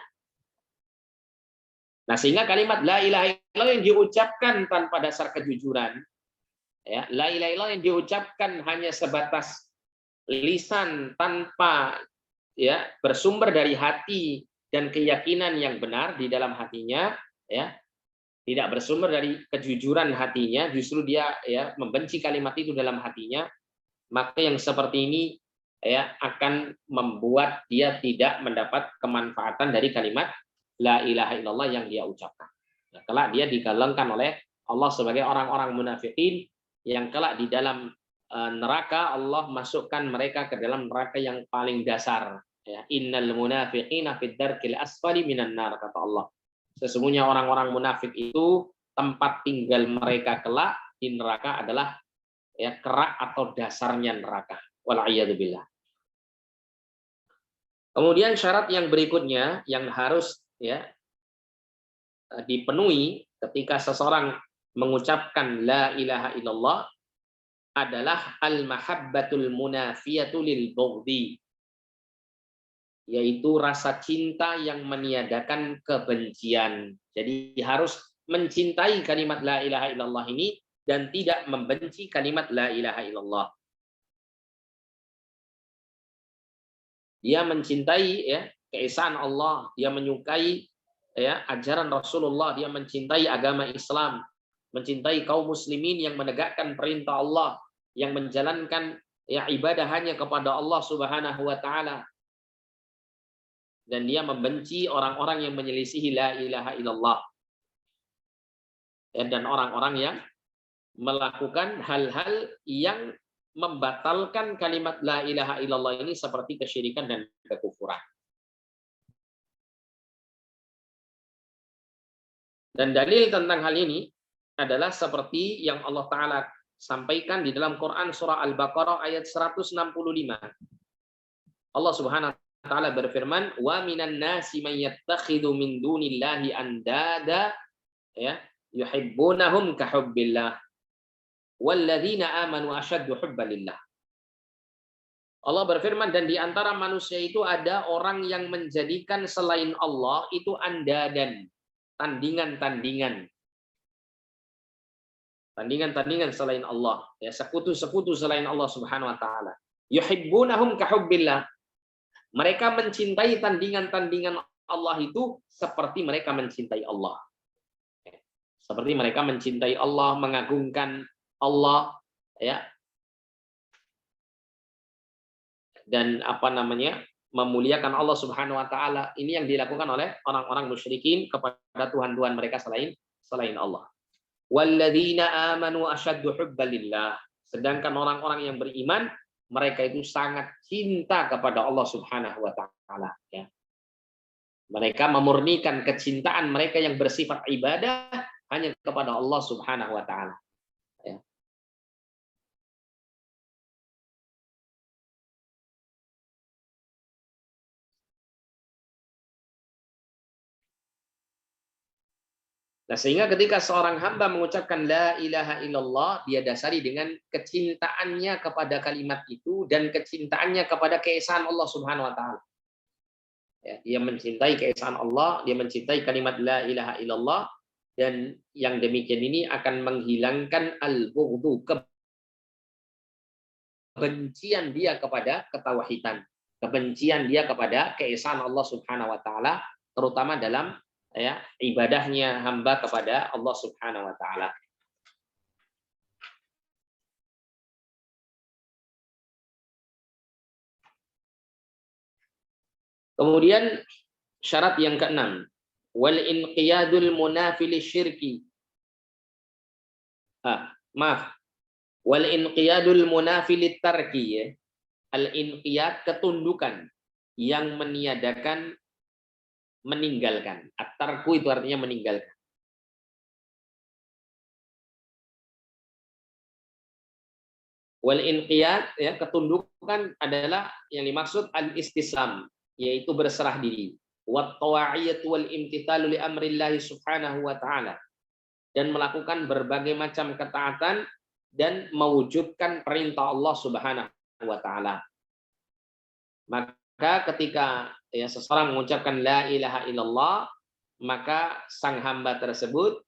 Nah, sehingga kalimat la ilaha illallah yang diucapkan tanpa dasar kejujuran, ya, la ilaha illallah yang diucapkan hanya sebatas lisan tanpa ya bersumber dari hati dan keyakinan yang benar di dalam hatinya, ya, tidak bersumber dari kejujuran hatinya, justru dia ya membenci kalimat itu dalam hatinya, maka yang seperti ini ya akan membuat dia tidak mendapat kemanfaatan dari kalimat la ilaha illallah yang dia ucapkan. Nah, kelak dia digolongkan oleh Allah sebagai orang-orang munafikin yang kelak di dalam neraka Allah masukkan mereka ke dalam neraka yang paling dasar. Ya, innal munafiqina fid darkil asfali minan nar, kata Allah. Sesungguhnya orang-orang munafik itu tempat tinggal mereka kelak di neraka adalah ya kerak atau dasarnya neraka. Wal'iyadzubillah. Kemudian syarat yang berikutnya yang harus ya dipenuhi ketika seseorang mengucapkan la ilaha illallah adalah al-mahabbatul munafiyatu lil bughdhi, yaitu rasa cinta yang meniadakan kebencian. Jadi harus mencintai kalimat la ilaha illallah ini dan tidak membenci kalimat la ilaha illallah. Dia mencintai ya keesaan Allah, dia menyukai ya ajaran Rasulullah, dia mencintai agama Islam, mencintai kaum muslimin yang menegakkan perintah Allah, yang menjalankan ya ibadah hanya kepada Allah Subhanahu wa taala. Dan dia membenci orang-orang yang menyelisihi la ilaha illallah. Dan orang-orang yang melakukan hal-hal yang membatalkan kalimat la ilaha illallah ini seperti kesyirikan dan kekufuran. Dan dalil tentang hal ini adalah seperti yang Allah Ta'ala sampaikan di dalam Quran surah Al-Baqarah ayat 165. Allah Subhanahu wa Ta'ala berfirman, "Wa minan nasi man yattakhidhu min dunillahi andada ya yuhibbunahum ka hubbillah walladzina amanu asyaddu hubbalillah." Allah berfirman, dan di antara manusia itu ada orang yang menjadikan selain Allah itu andadan, tandingan-tandingan. Tandingan-tandingan selain Allah, ya sekutu-sekutu selain Allah Subhanahu wa taala. Yuhibbunahum ka hubbillah. Mereka mencintai tandingan-tandingan Allah itu seperti mereka mencintai Allah. Seperti mereka mencintai Allah, mengagungkan Allah, ya. Dan memuliakan Allah Subhanahu wa taala. Ini yang dilakukan oleh orang-orang musyrikin kepada tuhan-tuhan mereka selain Allah. Walladzina amanu asyaddu hubbalillah. Sedangkan orang-orang yang beriman, mereka itu sangat cinta kepada Allah Subhanahu wa taala, ya. Mereka memurnikan kecintaan mereka yang bersifat ibadah hanya kepada Allah Subhanahu wa taala, ya. Nah, sehingga ketika seorang hamba mengucapkan la ilaha illallah, dia dasari dengan kecintaannya kepada kalimat itu dan kecintaannya kepada keesaan Allah Subhanahu wa taala. Ya, dia mencintai keesaan Allah, dia mencintai kalimat la ilaha illallah, dan yang demikian ini akan menghilangkan al-bughdu, kebencian dia kepada ketauhidan, kebencian dia kepada keesaan Allah Subhanahu wa taala, terutama dalam ya ibadahnya hamba kepada Allah Subhanahu wa taala. Kemudian syarat yang keenam, wal inqiyadul munafil syirki. Maaf. Wal inqiyadul munafil tarki, ya. Al inqiyad, ketundukan yang meniadakan meninggalkan. At-tarku itu artinya meninggalkan. Wal inqiyad, ya, ketundukan adalah yang dimaksud al-istislam, yaitu berserah diri. Wat tawa'iyatu wal imtithalu li amrillahi subhanahu wa ta'ala, dan melakukan berbagai macam ketaatan dan mewujudkan perintah Allah Subhanahu wa taala. Maka ketika ya seseorang mengucapkan la ilaha illallah, maka sang hamba tersebut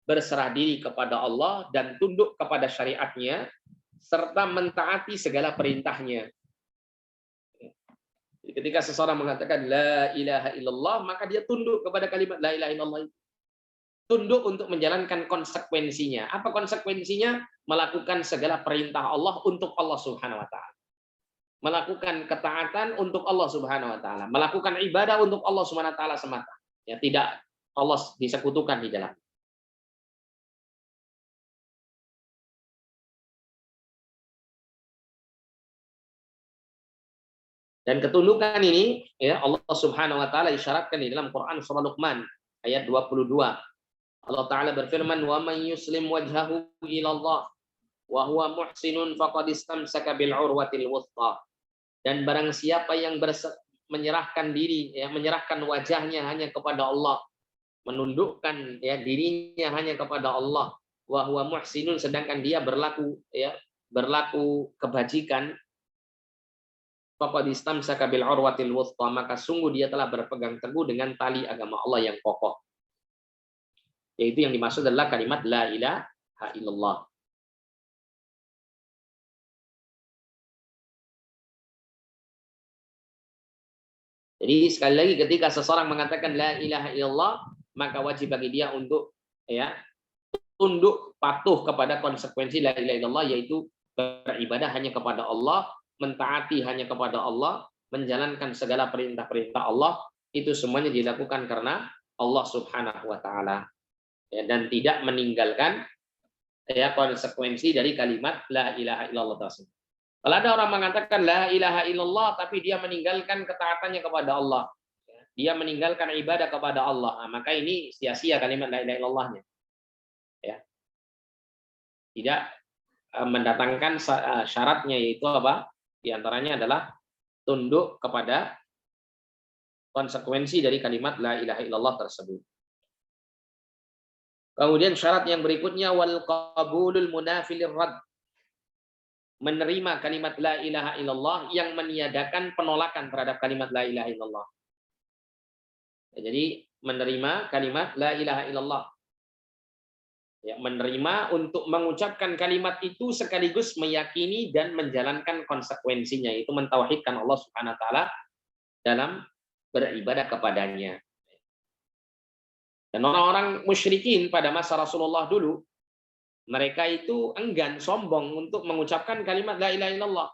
berserah diri kepada Allah dan tunduk kepada syariatnya serta mentaati segala perintahnya. Ketika seseorang mengatakan la ilaha illallah, maka dia tunduk kepada kalimat la ilaha illallah. Tunduk untuk menjalankan konsekuensinya. Apa konsekuensinya? Melakukan segala perintah Allah untuk Allah Subhanahu wa taala. Melakukan ketaatan untuk Allah Subhanahu wa taala, melakukan ibadah untuk Allah Subhanahu wa taala semata. Ya, tidak Allah disekutukan di dalam. Dan ketundukan ini ya Allah Subhanahu wa taala isyaratkan di dalam Quran surah Luqman ayat 22. Allah Ta'ala berfirman, wa man yuslim wajhahu ilallah wa huwa muhsinun faqad istamsaka bil urwatil wuthqa. Dan barang siapa yang menyerahkan diri, ya, menyerahkan wajahnya hanya kepada Allah, menundukkan ya dirinya hanya kepada Allah, wa huwa muhsinun, sedangkan dia berlaku kebajikan, faqad istamsaka bil urwatil wuthqa, maka sungguh dia telah berpegang teguh dengan tali agama Allah yang kokoh. Yaitu yang dimaksud adalah kalimat la ilaha illallah. Jadi sekali lagi ketika seseorang mengatakan la ilaha illallah, maka wajib bagi dia untuk ya tunduk patuh kepada konsekuensi la ilaha illallah, yaitu beribadah hanya kepada Allah, mentaati hanya kepada Allah, menjalankan segala perintah-perintah Allah, itu semuanya dilakukan karena Allah Subhanahu wa taala. Ya, dan tidak meninggalkan ya konsekuensi dari kalimat la ilaha illallah tersebut. Kalau ada orang mengatakan la ilaha illallah tapi dia meninggalkan ketaatannya kepada Allah, dia meninggalkan ibadah kepada Allah, maka ini sia-sia kalimat la ilaha illallahnya. Ya. Tidak mendatangkan syaratnya, yaitu apa? Di antaranya adalah tunduk kepada konsekuensi dari kalimat la ilaha illallah tersebut. Kemudian syarat yang berikutnya wal qabulul munafilir rad, menerima kalimat la ilaha illallah yang meniadakan penolakan terhadap kalimat la ilaha illallah. Jadi menerima kalimat la ilaha illallah, ya, menerima untuk mengucapkan kalimat itu sekaligus meyakini dan menjalankan konsekuensinya, yaitu mentauhidkan Allah Subhanahu wa taala dalam beribadah kepadanya. Dan orang-orang musyrikin pada masa Rasulullah dulu, mereka itu enggan, sombong untuk mengucapkan kalimat la ilaha illallah.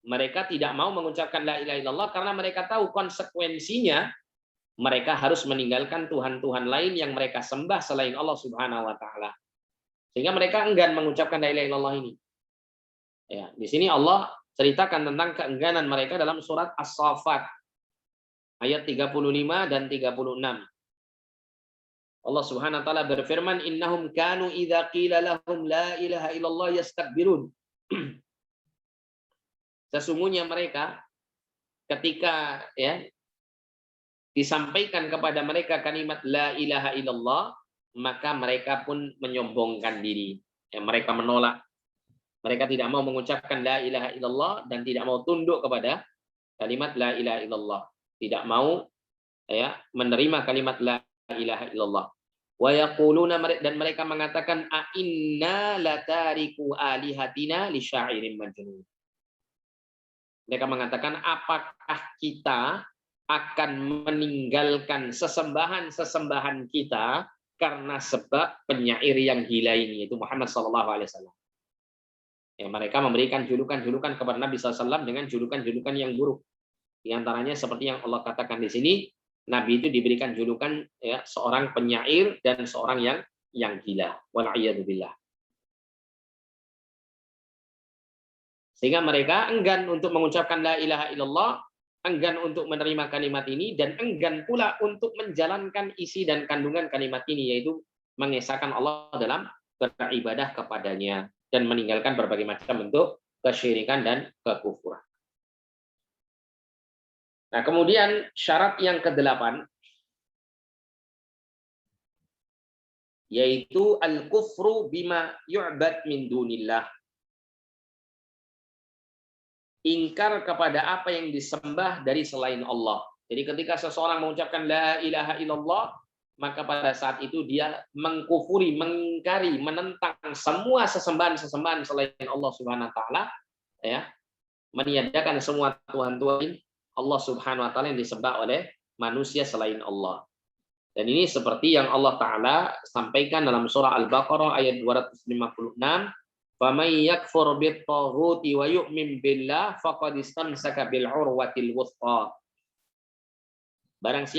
Mereka tidak mau mengucapkan la ilaha illallah karena mereka tahu konsekuensinya mereka harus meninggalkan Tuhan-Tuhan lain yang mereka sembah selain Allah Subhanahu wa taala. Sehingga mereka enggan mengucapkan la ilaha illallah ini. Ya, di sini Allah ceritakan tentang keengganan mereka dalam surat As-Saffat ayat 35 dan 36. Allah Subhanahu wa taala berfirman, innahum kanu idza qila lahum la ilaha illallah yastakbirun. Sesungguhnya mereka ketika ya disampaikan kepada mereka kalimat la ilaha illallah, maka mereka pun menyombongkan diri. Ya, mereka menolak. Mereka tidak mau mengucapkan la ilaha illallah dan tidak mau tunduk kepada kalimat la ilaha illallah. Tidak mau ya, menerima kalimat la ilaha illallah. Wa yaquluna, dan mereka mengatakan a inna latariku alihatina li syairin majnun. Mereka mengatakan, apakah kita akan meninggalkan sesembahan-sesembahan kita karena sebab penyair yang gila ini, yaitu Muhammad SAW. Ya, mereka memberikan julukan-julukan kepada Nabi SAW dengan julukan-julukan yang buruk. Di antaranya seperti yang Allah katakan di sini, Nabi itu diberikan julukan, ya, seorang penyair dan seorang yang gila. Wal'iyadzubillah. Sehingga mereka enggan untuk mengucapkan la ilaha illallah, enggan untuk menerima kalimat ini, dan enggan pula untuk menjalankan isi dan kandungan kalimat ini, yaitu mengesahkan Allah dalam beribadah kepadanya dan meninggalkan berbagai macam bentuk kesyirikan dan kekufuran. Nah, kemudian syarat yang ke-8 yaitu al-kufru bima yu'bad min dunillah. Ingkar kepada apa yang disembah dari selain Allah. Jadi ketika seseorang mengucapkan la ilaha illallah, maka pada saat itu dia mengkufuri, mengingkari, menentang semua sesembahan-sesembahan selain Allah Subhanahu wa taala, ya. Meniadakan semua tuhan-tuhan Allah Subhanahu wa taala yang disembah oleh manusia selain Allah. Dan ini seperti yang Allah taala sampaikan dalam surah Al-Baqarah ayat 256, "Faman yakfur bit-taghuti wa yu'min billah faqad istamsaka bil urwatil wuthqa." Barang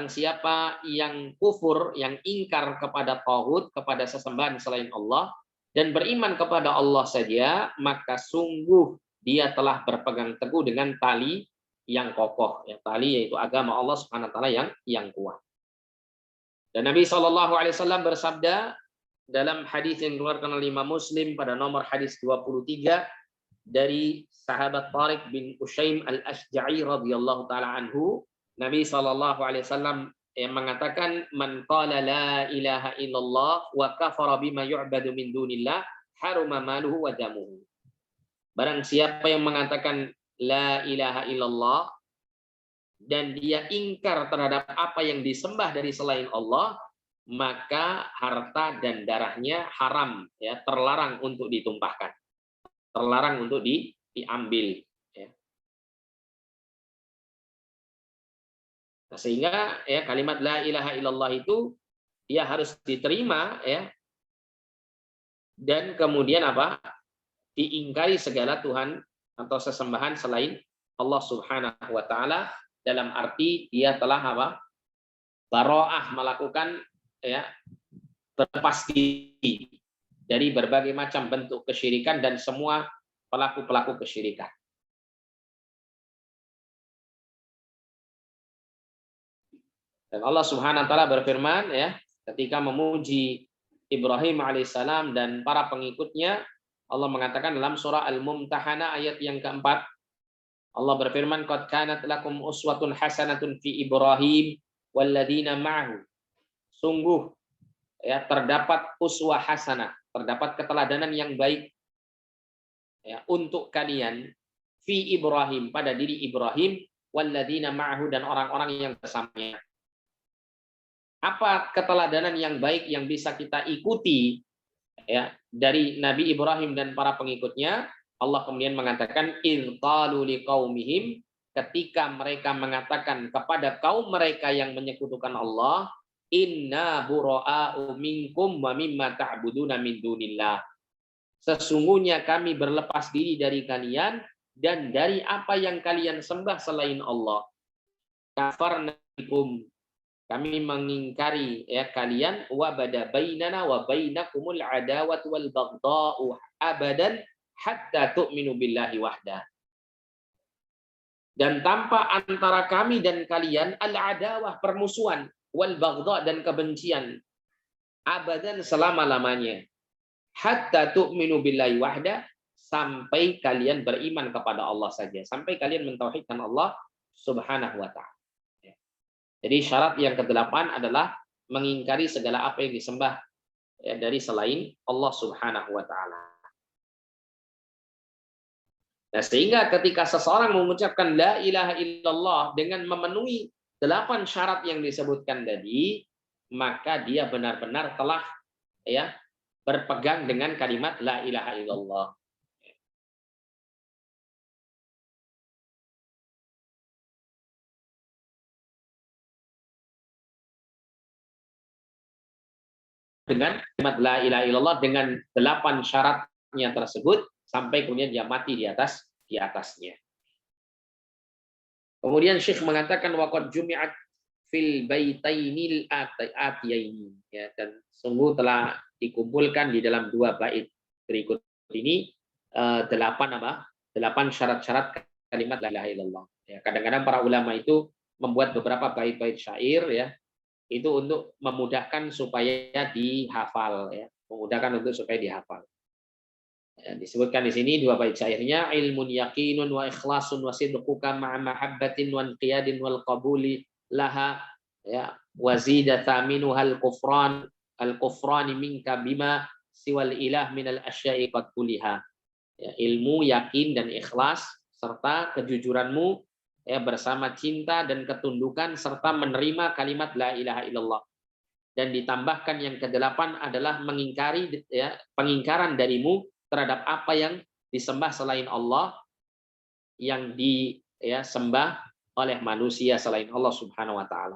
siapa yang kufur, yang ingkar kepada taghut, kepada sesembahan selain Allah, dan beriman kepada Allah saja, maka sungguh dia telah berpegang teguh dengan tali yang kokoh, ya, tali yaitu agama Allah Subhanahu wa taala yang kuat. Dan Nabi SAW bersabda dalam hadis yang dikeluarkan oleh Imam Muslim pada nomor hadis 23 dari sahabat Tariq bin Ushaim al-Ashja'i radhiyallahu taala anhu, Nabi SAW yang mengatakan, man qala la ilaha illallah wa kafara bima yu'badu min dunillah haruma maluhu wa damuhu. Barang siapa yang mengatakan la ilaha illallah dan dia ingkar terhadap apa yang disembah dari selain Allah, maka harta dan darahnya haram, ya, terlarang untuk ditumpahkan, terlarang untuk diambil. Ya. Nah, sehingga ya kalimat la ilaha illallah itu dia harus diterima, ya, dan kemudian apa? Diingkari segala Tuhan atau sesembahan selain Allah Subhanahu wa taala, dalam arti dia telah apa? Baro'ah, melakukan, ya, berlepas diri dari berbagai macam bentuk kesyirikan dan semua pelaku-pelaku kesyirikan. Dan Allah Subhanahu wa taala berfirman, ya, ketika memuji Ibrahim alaihissalam dan para pengikutnya, Allah mengatakan dalam surah Al-Mumtahanah ayat yang keempat, Allah berfirman, qad kanat lakum uswatun hasanatun fi Ibrahim walladzina ma'ahu. Sungguh, ya, terdapat uswah hasanah, terdapat keteladanan yang baik, ya, untuk kalian fi Ibrahim, pada diri Ibrahim, walladzina ma'ahu, dan orang-orang yang bersamanya. Apa keteladanan yang baik yang bisa kita ikuti, ya, dari Nabi Ibrahim dan para pengikutnya? Allah kemudian mengatakan, idz qalu liqaumihim, ketika mereka mengatakan kepada kaum mereka yang menyekutukan Allah, inna bura'u minkum wa mimma ta'buduna min dunillah. Sesungguhnya kami berlepas diri dari kalian dan dari apa yang kalian sembah selain Allah. Kafarna bikum, kami mengingkari, ya, kalian, wa bada bainana wa bainakumul adawat wal baghdha'u abadan hatta tu'minu billahi wahda. Dan tanpa antara kami dan kalian al-adawah, permusuhan, wal baghdha, dan kebencian, abadan, selama-lamanya, hatta tu'minu billahi wahda, sampai kalian beriman kepada Allah saja, sampai kalian mentauhidkan Allah Subhanahu wa taala. Jadi syarat yang ke-8 adalah mengingkari segala apa yang disembah, ya, dari selain Allah Subhanahu wa taala. Nah, sehingga ketika seseorang mengucapkan la ilaha illallah dengan memenuhi 8 syarat yang disebutkan tadi, maka dia benar-benar telah ya berpegang dengan kalimat la ilaha illallah. Dengan kalimat la ilaha illallah dengan 8 syaratnya tersebut sampai kemudian dia mati di atasnya. Kemudian Syekh mengatakan waqad jumi'at fil baitainil atiyaini, ya, dan sungguh telah dikumpulkan di dalam 2 bait berikut ini 8 syarat-syarat kalimat la ilaha illallah. Ya, kadang-kadang para ulama itu membuat beberapa bait-bait syair ya, itu untuk memudahkan supaya dihafal ya, memudahkan untuk supaya dihafal. Ya, disebutkan di sini 2 bait syairnya, ilmun yaqinun wa ikhlasun wa sidquka ma'a mahabbatin wa inqiyadin wal qabuli laha ya wazida thaminu hal kufran minka bima siwal ilah minal asya'i qad kuliha. Ya, ilmu, yakin dan ikhlas serta kejujuranmu ya bersama cinta dan ketundukan serta menerima kalimat la ilaha illallah. Dan ditambahkan yang ke-8 adalah mengingkari ya pengingkaran darimu terhadap apa yang disembah selain Allah, yang disembah oleh manusia selain Allah Subhanahu wa taala.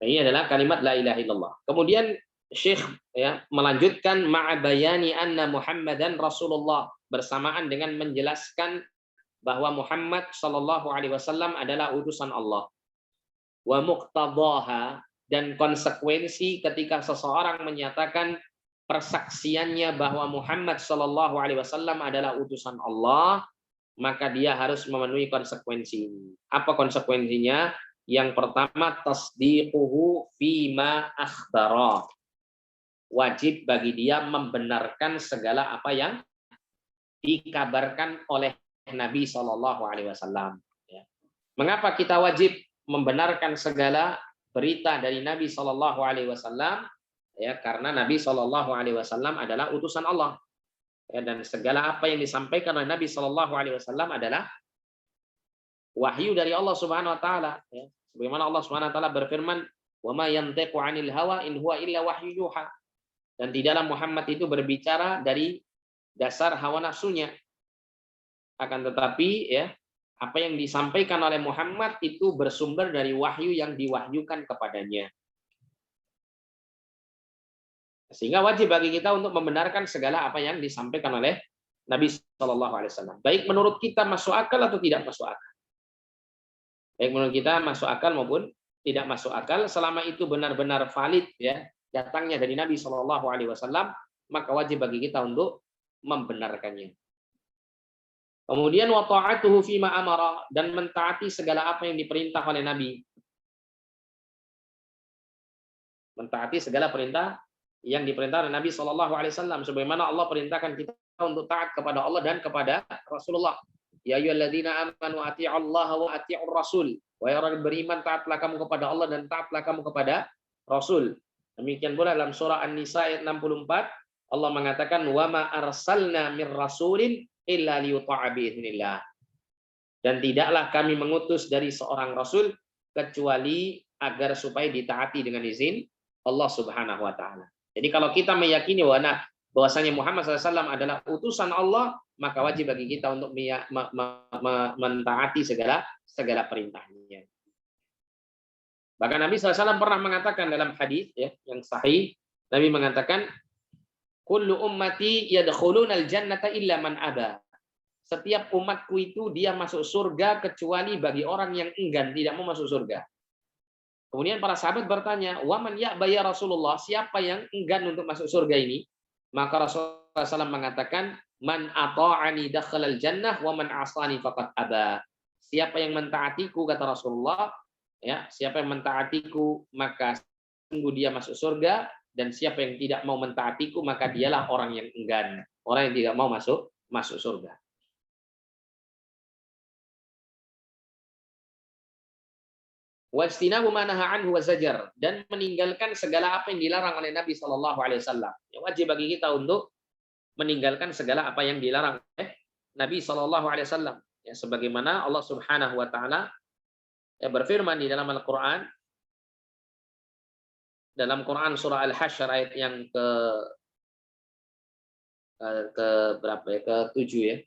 Ini adalah kalimat la ilaha illallah. Kemudian Syekh ya melanjutkan ma'a bayani anna Muhammadan Rasulullah, bersamaan dengan menjelaskan bahwa Muhammad sallallahu alaihi wasallam adalah utusan Allah. Wa muqtadaha, dan konsekuensi ketika seseorang menyatakan persaksiannya bahwa Muhammad Shallallahu Alaihi Wasallam adalah utusan Allah, maka dia harus memenuhi konsekuensi ini. Apa konsekuensinya? Yang pertama, tasdiquhu fima akhbara. Wajib bagi dia membenarkan segala apa yang dikabarkan oleh Nabi Shallallahu Alaihi Wasallam. Mengapa kita wajib membenarkan segala berita dari Nabi Shallallahu Alaihi Wasallam? Ya, karena Nabi Shallallahu Alaihi Wasallam adalah utusan Allah. Ya, dan segala apa yang disampaikan oleh Nabi Shallallahu Alaihi Wasallam adalah wahyu dari Allah Subhanahu Wa Taala. Ya, sebagaimana Allah Subhanahu Wa Taala berfirman, "Wa ma yantiqu 'anil hawa in huwa illa wahyu yuha." Dan tidaklah Muhammad itu berbicara dari dasar hawa nafsunya. Akan tetapi ya, apa yang disampaikan oleh Muhammad itu bersumber dari wahyu yang diwahyukan kepadanya. Sehingga wajib bagi kita untuk membenarkan segala apa yang disampaikan oleh Nabi Shallallahu Alaihi Wasallam. Baik menurut kita masuk akal atau tidak masuk akal. Baik menurut kita masuk akal maupun tidak masuk akal, selama itu benar-benar valid ya datangnya dari Nabi Shallallahu Alaihi Wasallam, maka wajib bagi kita untuk membenarkannya. Kemudian wa ta'atuhu fima amara, dan mentaati segala apa yang diperintah oleh Nabi. Mentaati segala perintah yang diperintah oleh Nabi Shallallahu Alaihi Wasallam, sebagaimana Allah perintahkan kita untuk taat kepada Allah dan kepada Rasulullah. Ya ayyuhalladzina amanu atii'allaha wa atii'ur rasul. Wahai orang beriman, taatlah kamu kepada Allah dan taatlah kamu kepada Rasul. Demikian pula dalam surah An-Nisa ayat 64, Allah mengatakan wa ma arsalna mir rasulin illa liyuta'a bi'iznillah. Dan tidaklah kami mengutus dari seorang rasul kecuali agar supaya ditaati dengan izin Allah Subhanahu wa taala. Jadi kalau kita meyakini bahwasanya Muhammad SAW adalah utusan Allah, maka wajib bagi kita untuk mentaati segala perintahnya. Bahkan Nabi SAW pernah mengatakan dalam hadis ya, yang sahih, Nabi mengatakan, kullu ummati yadkhulunal jannata illa man aba. Setiap umatku itu dia masuk surga kecuali bagi orang yang enggan, tidak mau masuk surga. Kemudian para sahabat bertanya, "Wa man ya'ba ya Rasulullah?" Siapa yang enggan untuk masuk surga ini? Maka Rasulullah SAW mengatakan, "Man ata'ani dakhalal jannah wa man 'asani faqad aba." Siapa yang mentaatiku, kata Rasulullah, ya, siapa yang mentaatiku maka sungguh dia masuk surga, dan siapa yang tidak mau mentaatiku maka dialah orang yang enggan, orang yang tidak mau masuk surga. Wajtinabu ma naha anhu wa zajar, dan meninggalkan segala apa yang dilarang oleh Nabi Shallallahu Alaihi Wasallam. Wajib bagi kita untuk meninggalkan segala apa yang dilarang oleh Nabi Shallallahu Alaihi Wasallam. Ya, sebagaimana Allah Subhanahu Wa Taala berfirman di dalam Al-Quran, dalam Quran surah Al-Hasyr ayat yang ke berapa ya, ke-7 ya.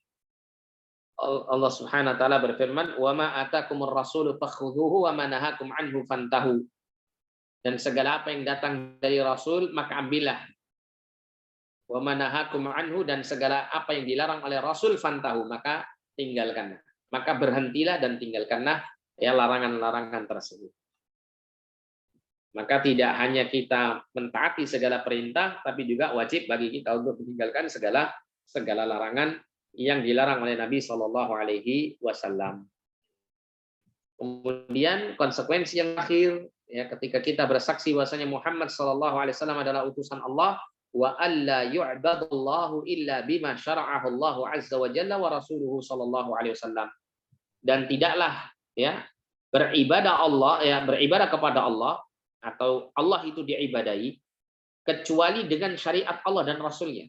Allah Subhanahu wa taala berfirman, "Wa ma atakumur rasulu fakhudhuhu wa ma nahakum anhu fantahu." Dan segala apa yang datang dari Rasul maka ambillah. Wa ma nahakum anhu, dan segala apa yang dilarang oleh Rasul fantahu, maka tinggalkanlah. Maka berhentilah dan tinggalkanlah ya larangan-larangan tersebut. Maka tidak hanya kita mentaati segala perintah, tapi juga wajib bagi kita untuk meninggalkan segala larangan yang dilarang oleh Nabi Shallallahu Alaihi Wasallam. Kemudian konsekuensi yang akhir, ya, ketika kita bersaksi bahwasanya Muhammad Shallallahu Alaihi Wasallam adalah utusan Allah, wa alla yu'badallahu illa bima syara'ahu Allah azza wa jalla wa rasuluhu Shallallahu Alaihi Wasallam. Dan tidaklah ya beribadah kepada Allah atau Allah itu diibadahi kecuali dengan syariat Allah dan Rasulnya.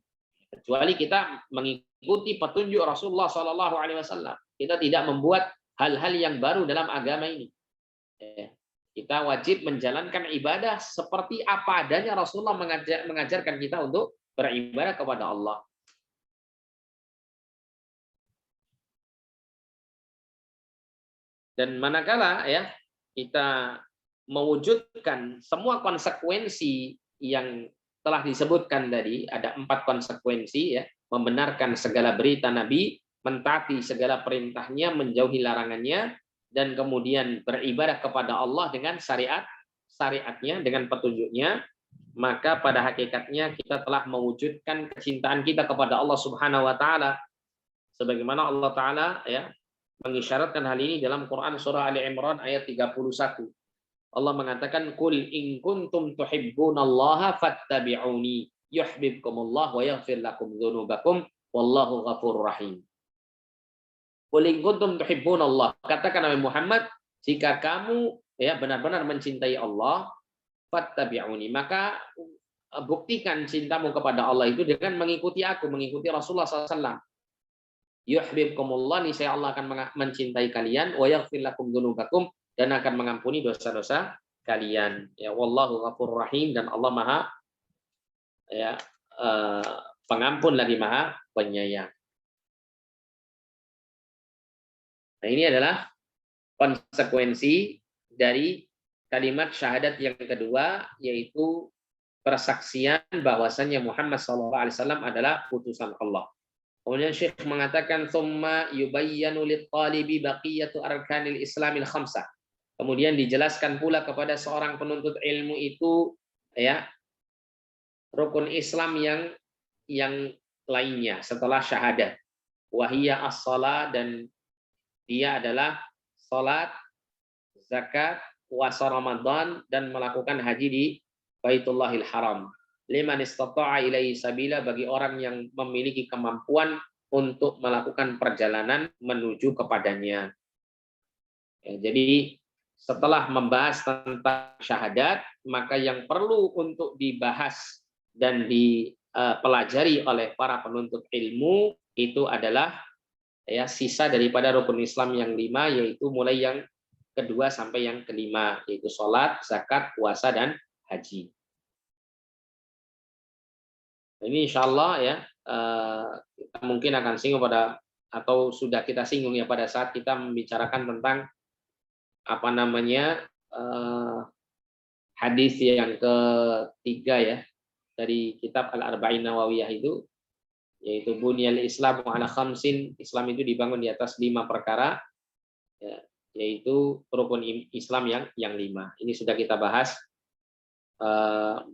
Kecuali kita mengikuti petunjuk Rasulullah Shallallahu Alaihi Wasallam. Kita tidak membuat hal-hal yang baru dalam agama ini. Kita wajib menjalankan ibadah seperti apa adanya Rasulullah mengajarkan kita untuk beribadah kepada Allah. Dan manakala ya kita mewujudkan semua konsekuensi yang telah disebutkan tadi, ada 4 konsekuensi ya, membenarkan segala berita Nabi, mentaati segala perintahnya, menjauhi larangannya, dan kemudian beribadah kepada Allah dengan syariatnya, dengan petunjuknya, maka pada hakikatnya kita telah mewujudkan kecintaan kita kepada Allah Subhanahu wa taala. Sebagaimana Allah taala ya mengisyaratkan hal ini dalam Quran surah Ali Imran ayat 31. Allah mengatakan, "Qul in kuntum tuhibbunallaha fattabi'uni yuhibbukumullah wa yaghfir lakum dzunubakum wallahu ghafurur rahim." Qul in kuntum tuhibbunallah, katakan Nabi Muhammad, jika kamu ya benar-benar mencintai Allah, fattabi'uni, maka buktikan cintamu kepada Allah itu dengan mengikuti aku, mengikuti Rasulullah SAW. Yuhibbukumullah, niscaya Allah akan mencintai kalian, wa yaghfir lakum dzunubakum, dan akan mengampuni dosa-dosa kalian. Ya, wallahu ghafurur rahim, dan Allah Maha ya pengampun lagi Maha penyayang. Nah, ini adalah konsekuensi dari kalimat syahadat yang kedua, yaitu persaksian bahwasannya Muhammad SAW adalah utusan Allah. Kemudian Syekh mengatakan, "Tsumma yubayyanu lit-talibi baqiyatu arkanil Islamil khamsah." Kemudian dijelaskan pula kepada seorang penuntut ilmu itu ya rukun Islam yang lainnya setelah syahadat. Wahiyya as-shalah, dan dia adalah salat, zakat, puasa Ramadan, dan melakukan haji di Baitullahil Haram. Liman istata'a ilaihi sabila, bagi orang yang memiliki kemampuan untuk melakukan perjalanan menuju kepadanya. Ya, jadi setelah membahas tentang syahadat, maka yang perlu untuk dibahas dan dipelajari oleh para penuntut ilmu itu adalah ya sisa daripada rukun Islam yang 5, yaitu mulai yang kedua sampai yang kelima, yaitu sholat, zakat, puasa, dan haji. Ini insya Allah ya kita mungkin akan singgung atau sudah kita singgung ya pada saat kita membicarakan tentang hadis yang ketiga ya dari kitab Al-Arba'in Nawawiyah itu, yaitu bunyal Islamu ala khamsin, Islam itu dibangun di atas 5 perkara ya, yaitu rukun Islam yang 5. Ini sudah kita bahas.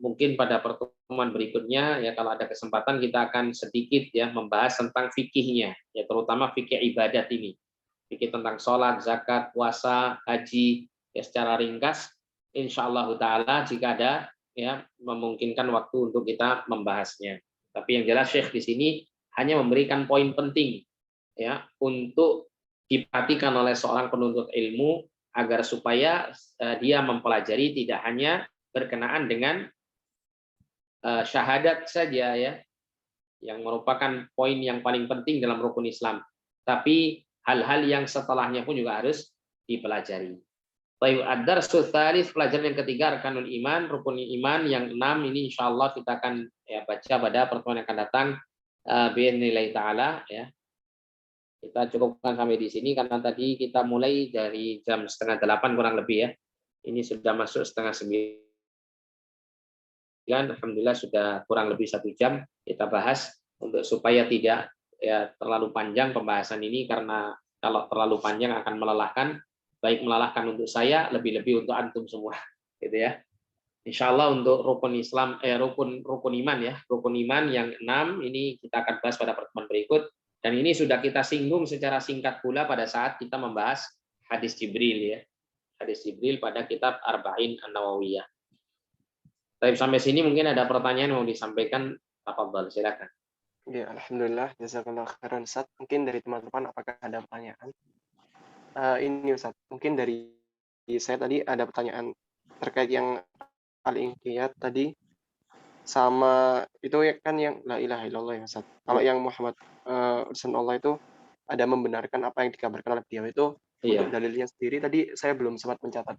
Mungkin pada pertemuan berikutnya ya kalau ada kesempatan kita akan sedikit ya membahas tentang fikihnya ya, terutama fikih ibadat ini, fikih tentang sholat, zakat, puasa, haji ya secara ringkas. Insyaallah taala jika ada ya memungkinkan waktu untuk kita membahasnya. Tapi yang jelas Syekh di sini hanya memberikan poin penting ya untuk diperhatikan oleh seorang penuntut ilmu agar supaya dia mempelajari tidak hanya berkenaan dengan syahadat saja ya, yang merupakan poin yang paling penting dalam rukun Islam. Tapi hal-hal yang setelahnya pun juga harus dipelajari. Baik, ad-darsul tsalits, pelajaran yang ketiga, arkanul iman, rukun iman yang 6 ini insyaallah kita akan baca pada pertemuan yang akan datang biidznillah taala ya. Kita cukupkan sampai di sini karena tadi kita mulai dari jam 7:30 kurang lebih ya. Ini sudah masuk 8:30. Alhamdulillah sudah kurang lebih 1 jam kita bahas untuk supaya tidak terlalu panjang pembahasan ini, karena kalau terlalu panjang akan melelahkan, baik melelahkan untuk saya, lebih-lebih untuk antum semua, gitu ya. Insya Allah untuk rukun Islam, rukun iman ya, rukun iman yang 6 ini kita akan bahas pada pertemuan berikut. Dan ini sudah kita singgung secara singkat pula pada saat kita membahas hadis Jibril ya, hadis Jibril pada kitab Arba'in An-Nawawiyah. Tapi sampai sini mungkin ada pertanyaan yang mau disampaikan, tafadhol, silakan. Ya, alhamdulillah, jazakallah khairan Ustaz. Mungkin dari teman-teman apakah ada pertanyaan? Ini Ustaz, mungkin dari saya tadi ada pertanyaan terkait yang al-inqiyat tadi, sama itu ya kan yang la ilaha illallah ya Ustaz. Kalau yang Muhammad utusan Allah itu ada membenarkan apa yang dikabarkan oleh beliau itu, untuk Iya. dalilnya sendiri tadi saya belum sempat mencatat.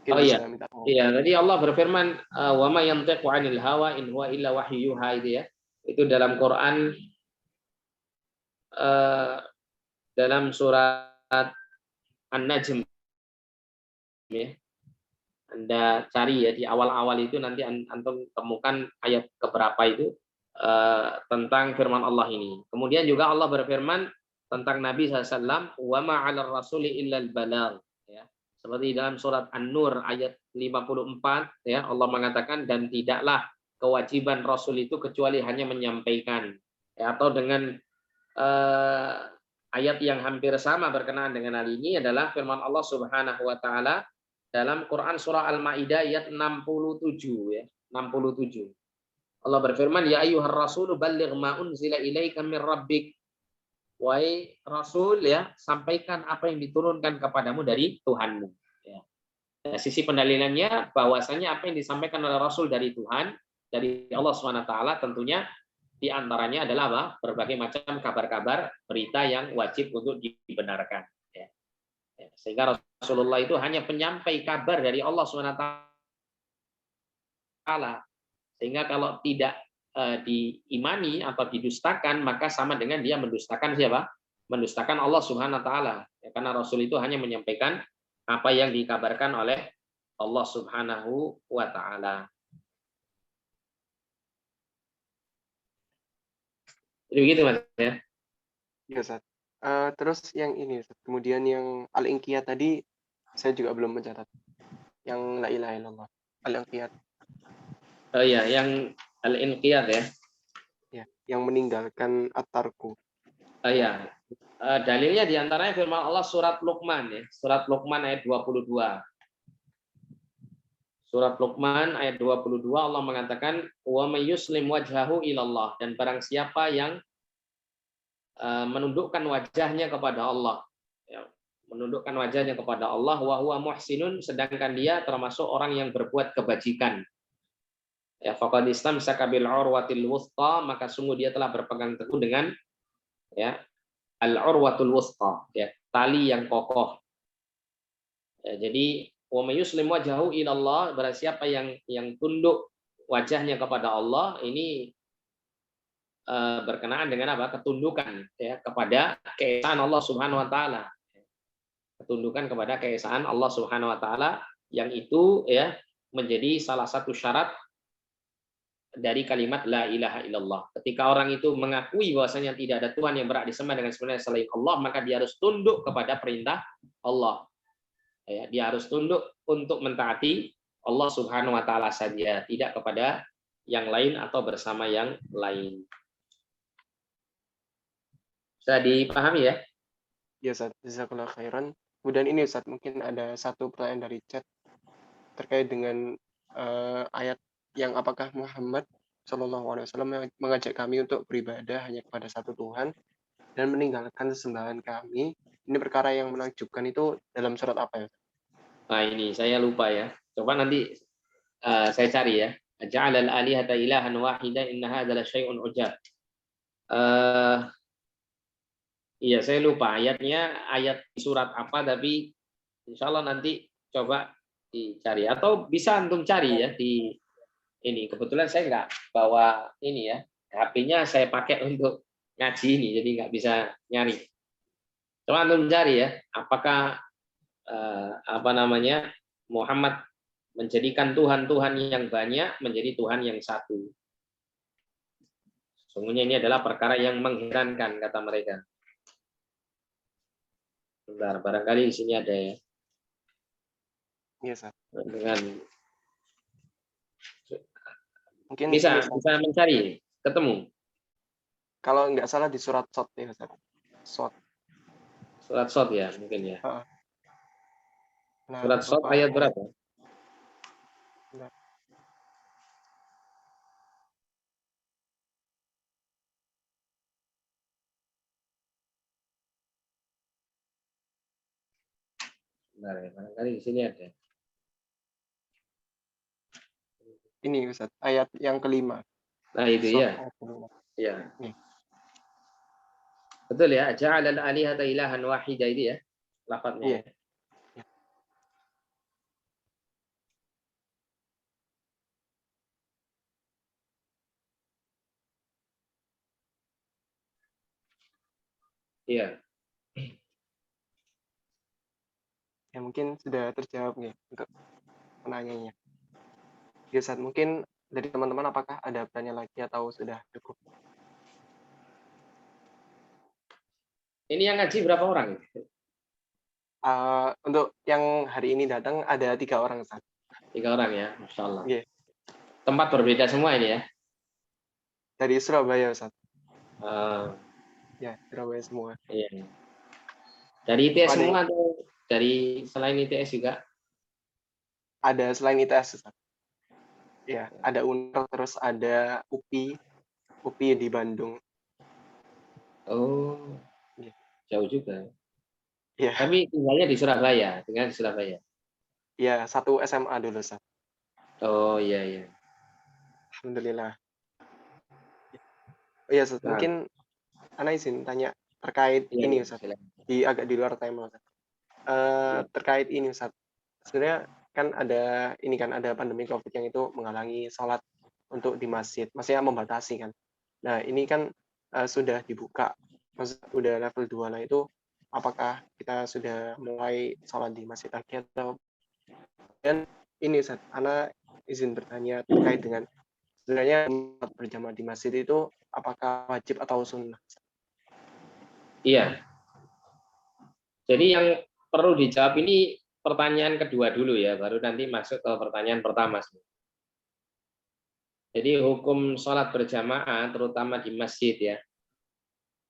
Mungkin Oh iya. bisa minta tolong. Iya, tadi Allah berfirman, wa ma yantiqu 'anil hawa in huwa illa wahyu yuha, itu ya. Itu dalam Quran dalam surat An-Najm ya. Anda cari ya di awal-awal itu, nanti antum temukan ayat keberapa itu tentang firman Allah ini. Kemudian juga Allah berfirman tentang Nabi SAW, wa ma 'alar rasuli illal balagh ya. Seperti dalam surat An-Nur ayat 54 ya, Allah mengatakan, dan tidaklah kewajiban rasul itu kecuali hanya menyampaikan ya. Atau dengan ayat yang hampir sama berkenaan dengan hal ini adalah firman Allah Subhanahu wa taala dalam Quran surah Al-Maidah ayat 67 ya, 67. Allah berfirman, ya ayyuhar rasul balligh ma unzila ilaika mir rabbik. Wahai rasul ya, sampaikan apa yang diturunkan kepadamu dari Tuhanmu ya. Nah, sisi pendalilannya bahwasanya apa yang disampaikan oleh rasul dari Tuhan, dari Allah Subhanahu wa taala, tentunya di antaranya adalah apa? Berbagai macam kabar-kabar, berita yang wajib untuk dibenarkan ya. Sehingga Rasulullah itu hanya penyampai kabar dari Allah Subhanahu wa taala. Sehingga kalau tidak diimani atau didustakan, maka sama dengan dia mendustakan siapa? Mendustakan Allah Subhanahu wa taala. Ya, karena Rasul itu hanya menyampaikan apa yang dikabarkan oleh Allah Subhanahu wa taala. Jadi begitu Mas ya. Ya Ustaz. Terus yang ini Ustaz, kemudian yang al-inqiyat tadi saya juga belum mencatat. Yang la ilaha illallah. Al-inqiyat. Oh iya, yang al-inqiyad ya. Ya, yang meninggalkan at-tarku. Oh iya. Dalilnya diantaranya firman Allah surat Luqman ya, surat Luqman ayat 22. Surat Luqman ayat 22 Allah mengatakan, wa may yuslim wajhahu ilallah, dan barang siapa yang menundukkan wajahnya kepada Allah ya, menundukkan wajahnya kepada Allah, wa huwa muhsinun, sedangkan dia termasuk orang yang berbuat kebajikan ya, faqad istamsaka bil urwatil wuthqa, maka sungguh dia telah berpegang teguh dengan ya al urwatul wuthqa ya, tali yang kokoh ya. Jadi wa may yuslim wajhahu ilallah, barang siapa yang tunduk wajahnya kepada Allah, ini berkenaan dengan apa? Ketundukan ya kepada keesaan Allah Subhanahu wa taala. Ketundukan kepada keesaan Allah Subhanahu wa taala, yang itu ya menjadi salah satu syarat dari kalimat la ilaha illallah. Ketika orang itu mengakui bahwasanya tidak ada Tuhan yang berhak disembah dengan sebenarnya selain Allah, maka dia harus tunduk kepada perintah Allah. Ya, dia harus tunduk untuk mentaati Allah Subhanahu wa taala saja, tidak kepada yang lain atau bersama yang lain. Bisa dipahami ya? Ya Ustaz, jazakallah khairan. Kemudian ini Ustaz, mungkin ada satu pertanyaan dari chat terkait dengan ayat yang apakah Muhammad SAW mengajak kami untuk beribadah hanya kepada satu Tuhan dan meninggalkan sesembahan kami. Ini perkara yang menakjubkan itu dalam surat apa ya? Nah ini saya lupa ya. Coba nanti saya cari ya. Ja'alal alihata ilahan wahida inna hadzal syai'un ujab. Iya, saya lupa ayatnya, ayat surat apa, tapi insya Allah nanti coba dicari. Atau bisa antum cari ya di ini. Kebetulan saya nggak bawa ini ya, HP-nya saya pakai untuk ngaji ini, jadi nggak bisa nyari. Coba antum cari ya, apakah apa namanya Muhammad menjadikan Tuhan-Tuhan yang banyak menjadi Tuhan yang satu. Sungguhnya ini adalah perkara yang mengherankan, kata mereka. Bentar, barangkali di sini ada ya. Iya, Ustaz. Dengan Mungkin bisa ini, Ustaz. bisa mencari, ketemu. Kalau nggak salah di surat Shot ya, Ustaz. Shot. Surat Shot ya, mungkin ya. Nah, Surat Shot ayat berapa? Nah. Bentar ya, barangkali di sini ada. Ini Ustaz, ayat yang kelima. Nah itu Shot ya. ayat kelima. Ya. Nih. Betul ya, ja'alal alihata ilahan wahida itu ya. Lafadznya. Iya. Ya. Iya. Ya mungkin sudah terjawab nih untuk penanyanya. Ya, Ustaz, mungkin dari teman-teman apakah ada pertanyaan lagi atau sudah cukup? Ini yang ngaji berapa orang? Untuk yang hari ini datang ada 3 orang, Ustaz. 3 orang ya, Masya Allah. Iya. Tempat berbeda semua ini ya. Dari Surabaya, Ustaz. Ya, Surabaya semua. Iya. Dari ITS semua atau dari selain ITS juga? Ada selain ITS, Ustaz. Ya, ada UNER, terus ada UPI di Bandung. Oh, jauh juga. Iya. Tapi tinggalnya di Surabaya, tinggal di Surabaya. Iya, 1 SMA dulu, Ustaz. Oh iya iya. Alhamdulillah. Oh iya, Ustaz, mungkin ana izin tanya terkait ini, Ustaz. Agak di luar tema, Ustaz. Terkait ini, Ustaz. Sebenarnya kan ada pandemi Covid yang itu menghalangi sholat untuk di masjid, maksudnya membatasi kan. Nah, ini kan sudah dibuka, maksudnya udah level 2. Nah, itu apakah kita sudah mulai sholat di masjid lagi atau? Dan ini, Ustaz, ana izin bertanya terkait dengan sebenarnya sholat berjamaah di masjid itu apakah wajib atau sunnah? Iya. Jadi yang perlu dijawab ini pertanyaan kedua dulu ya, baru nanti masuk ke pertanyaan pertama. Jadi hukum sholat berjamaah terutama di masjid ya.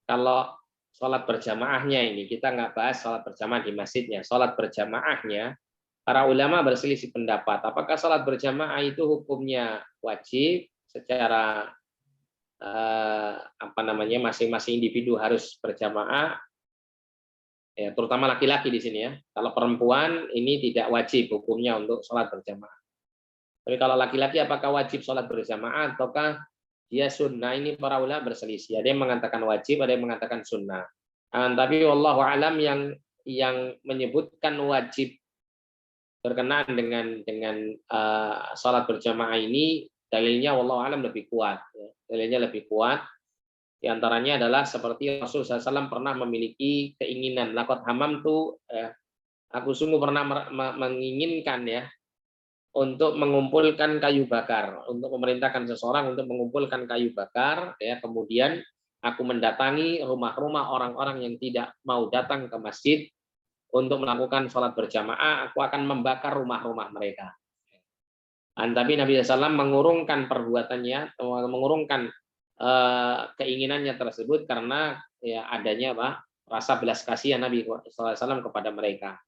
Kalau sholat berjamaahnya ini, kita nggak bahas sholat berjamaah di masjidnya. Sholat berjamaahnya, para ulama berselisih pendapat. Apakah sholat berjamaah itu hukumnya wajib secara masing-masing individu harus berjamaah, ya, terutama laki-laki di sini ya. Kalau perempuan ini tidak wajib hukumnya untuk sholat berjamaah. Tapi kalau laki-laki apakah wajib sholat berjamaah ataukah dia sunnah? Ini para ulama berselisih. Ada yang mengatakan wajib, ada yang mengatakan sunnah. Tapi wallahu alam yang menyebutkan wajib berkenaan dengan sholat berjamaah ini dalilnya wallahu alam lebih kuat. Dalilnya lebih kuat. Di antaranya adalah seperti Rasulullah SAW pernah memiliki keinginan. Laqad hamamtu, aku sungguh pernah menginginkan ya untuk mengumpulkan kayu bakar, untuk memerintahkan seseorang untuk mengumpulkan kayu bakar, ya kemudian aku mendatangi rumah-rumah orang-orang yang tidak mau datang ke masjid untuk melakukan sholat berjamaah, aku akan membakar rumah-rumah mereka. Tapi Nabi SAW mengurungkan perbuatannya, mengurungkan keinginannya tersebut karena ya adanya rasa belas kasihan Nabi SAW kepada mereka.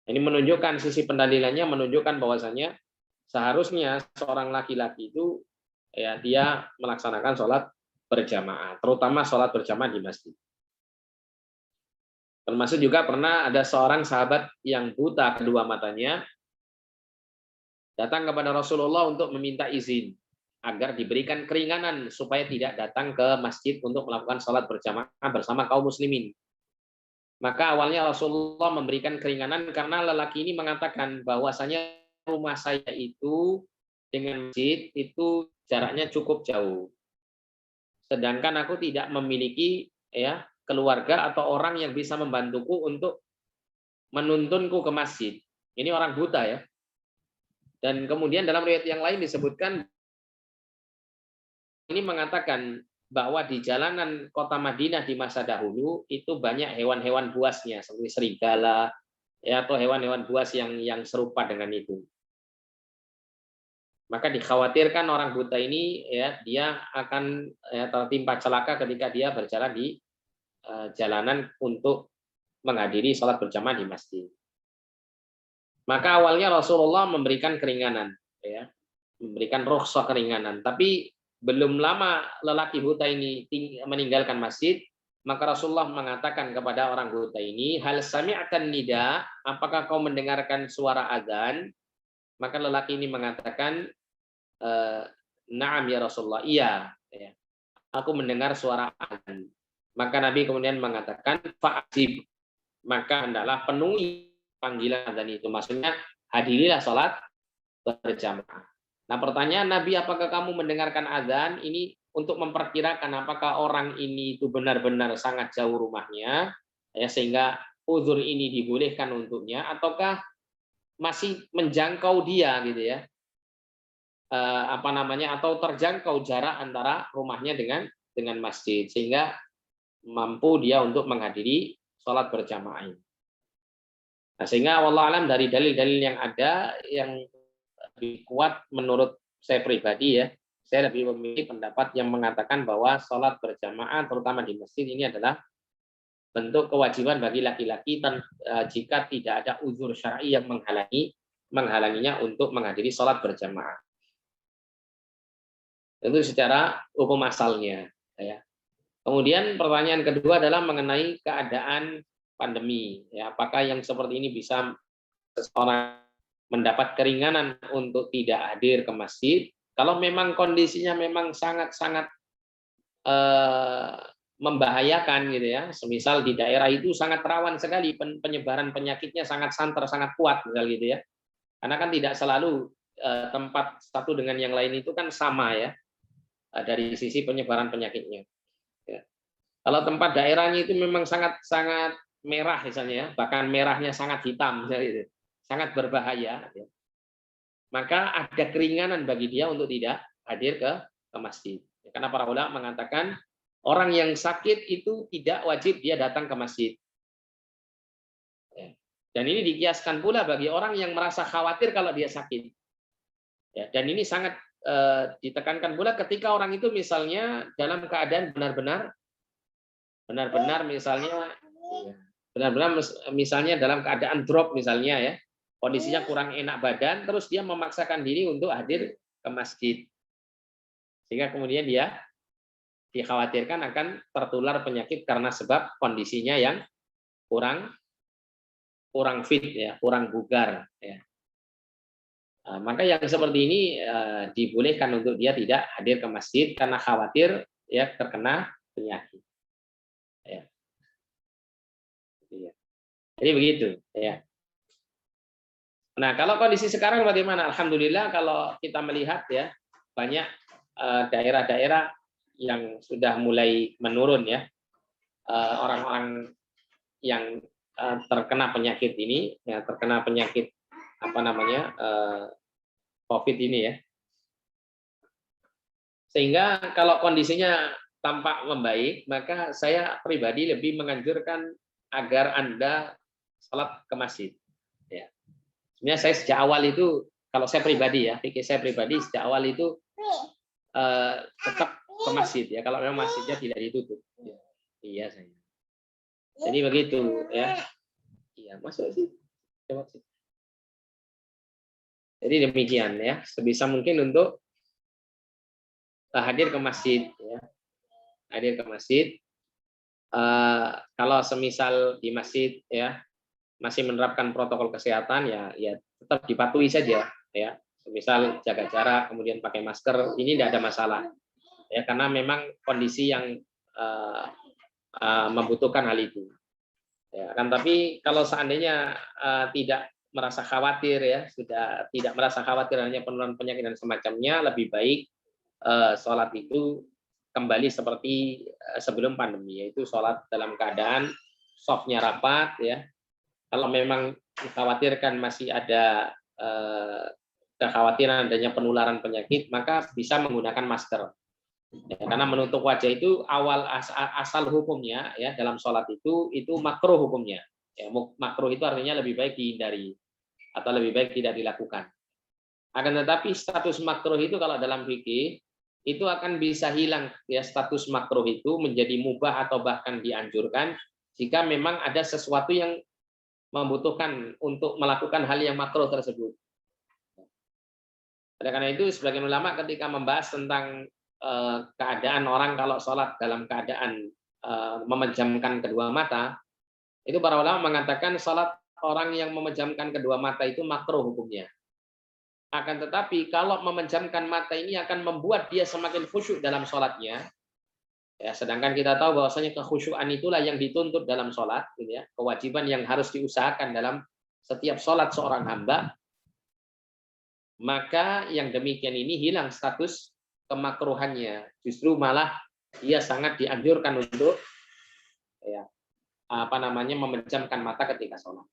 Ini menunjukkan sisi pendalilannya, menunjukkan bahwasanya seharusnya seorang laki-laki itu ya dia melaksanakan sholat berjamaah, terutama sholat berjamaah di masjid. Termasuk juga pernah ada seorang sahabat yang buta kedua matanya datang kepada Rasulullah untuk meminta izin agar diberikan keringanan supaya tidak datang ke masjid untuk melakukan sholat berjamaah bersama kaum muslimin. Maka awalnya Rasulullah memberikan keringanan karena lelaki ini mengatakan bahwasanya rumah saya itu dengan masjid itu jaraknya cukup jauh. Sedangkan aku tidak memiliki ya keluarga atau orang yang bisa membantuku untuk menuntunku ke masjid. Ini orang buta ya. Dan kemudian dalam riwayat yang lain disebutkan ini mengatakan bahwa di jalanan kota Madinah di masa dahulu itu banyak hewan-hewan buasnya seperti serigala ya atau hewan-hewan buas yang serupa dengan itu. Maka dikhawatirkan orang buta ini ya dia akan tertimpa celaka ketika dia berjalan di jalanan untuk menghadiri sholat berjamaah di masjid. Maka awalnya Rasulullah memberikan keringanan, ya, memberikan rukhsah keringanan. Tapi belum lama lelaki buta ini meninggalkan masjid, maka Rasulullah mengatakan kepada orang buta ini, hal sami'atan nida, apakah kau mendengarkan suara azan? Maka lelaki ini mengatakan, na'am ya Rasulullah, iya. Aku mendengar suara azan. Maka Nabi kemudian mengatakan, fa'ajib, maka hendaklah penuhi panggilan azan itu. Maksudnya, hadirilah sholat berjamaah. Nah pertanyaan Nabi, apakah kamu mendengarkan azan? Ini untuk memperkirakan apakah orang ini itu benar-benar sangat jauh rumahnya, ya sehingga uzur ini dibolehkan untuknya, ataukah masih menjangkau dia gitu ya, atau terjangkau jarak antara rumahnya dengan masjid sehingga mampu dia untuk menghadiri sholat berjamaah ini. Nah, sehingga wallahu alam dari dalil-dalil yang ada yang lebih kuat menurut saya pribadi ya, saya lebih memilih pendapat yang mengatakan bahwa sholat berjamaah terutama di masjid ini adalah bentuk kewajiban bagi laki-laki jika tidak ada uzur syar'i yang menghalanginya untuk menghadiri sholat berjamaah. Itu secara hukum asalnya. Ya. Kemudian pertanyaan kedua adalah mengenai keadaan pandemi. Ya, apakah yang seperti ini bisa seseorang mendapat keringanan untuk tidak hadir ke masjid? Kalau memang kondisinya memang sangat-sangat membahayakan gitu ya, semisal di daerah itu sangat rawan sekali penyebaran penyakitnya sangat santer, sangat kuat misal gitu ya. Karena kan tidak selalu tempat satu dengan yang lain itu kan sama ya dari sisi penyebaran penyakitnya. Ya. Kalau tempat daerahnya itu memang sangat merah misalnya ya, bahkan merahnya sangat hitam misalnya gitu, sangat berbahaya. Ya. Maka ada keringanan bagi dia untuk tidak hadir ke masjid. Karena para ulama mengatakan orang yang sakit itu tidak wajib dia datang ke masjid. Dan ini dikiaskan pula bagi orang yang merasa khawatir kalau dia sakit. Ya, dan ini sangat ditekankan pula ketika orang itu misalnya dalam keadaan benar-benar misalnya dalam keadaan drop misalnya ya, kondisinya kurang enak badan, terus dia memaksakan diri untuk hadir ke masjid. Sehingga kemudian dia dikhawatirkan akan tertular penyakit karena sebab kondisinya yang kurang fit ya, kurang bugar ya. Nah, maka yang seperti ini dibolehkan untuk dia tidak hadir ke masjid karena khawatir ya terkena penyakit. Ya. Jadi begitu ya. Nah, kalau kondisi sekarang bagaimana? Alhamdulillah kalau kita melihat ya banyak daerah-daerah yang sudah mulai menurun ya orang-orang yang terkena penyakit ini ya terkena penyakit COVID ini ya. Sehingga kalau kondisinya tampak membaik, maka saya pribadi lebih menganjurkan agar Anda sholat ke masjid. Ya. Sebenarnya saya sejak awal itu, kalau saya pribadi ya, pikir saya pribadi sejak awal itu tetap ke masjid ya, kalau memang masjidnya tidak ditutup. Ya. Iya saya. Jadi begitu ya. Iya masuk sih. Coba sih. Jadi demikian ya, sebisa mungkin untuk hadir ke masjid ya. Hadir ke masjid. Kalau semisal di masjid ya masih menerapkan protokol kesehatan ya tetap dipatuhi saja ya. Misal jaga jarak, kemudian pakai masker, ini tidak ada masalah. Ya, karena memang kondisi yang membutuhkan hal itu. Ya, kan tapi kalau seandainya tidak merasa khawatir ya, sudah tidak merasa khawatir hanya penularan penyakit dan semacamnya, lebih baik sholat itu kembali seperti sebelum pandemi, yaitu sholat dalam keadaan softnya rapat ya. Kalau memang dikhawatirkan masih ada kekhawatiran adanya penularan penyakit, maka bisa menggunakan masker. Ya, karena menutup wajah itu awal asal hukumnya ya dalam sholat itu makruh hukumnya. Ya, makruh itu artinya lebih baik dihindari atau lebih baik tidak dilakukan. Akan tetapi status makruh itu kalau dalam fikih itu akan bisa hilang ya, status makruh itu menjadi mubah atau bahkan dianjurkan jika memang ada sesuatu yang membutuhkan untuk melakukan hal yang makruh tersebut. Oleh karena itu sebagian ulama ketika membahas tentang keadaan orang kalau sholat dalam keadaan memejamkan kedua mata, itu para ulama mengatakan sholat orang yang memejamkan kedua mata itu makruh hukumnya. Akan tetapi kalau memejamkan mata ini akan membuat dia semakin khusyuk dalam sholatnya, ya, sedangkan kita tahu bahwasanya kekhusyukan itulah yang dituntut dalam sholat, gitu ya, kewajiban yang harus diusahakan dalam setiap sholat seorang hamba, maka yang demikian ini hilang status kemakruhannya, justru malah dia sangat dianjurkan untuk ya, memejamkan mata ketika sholat.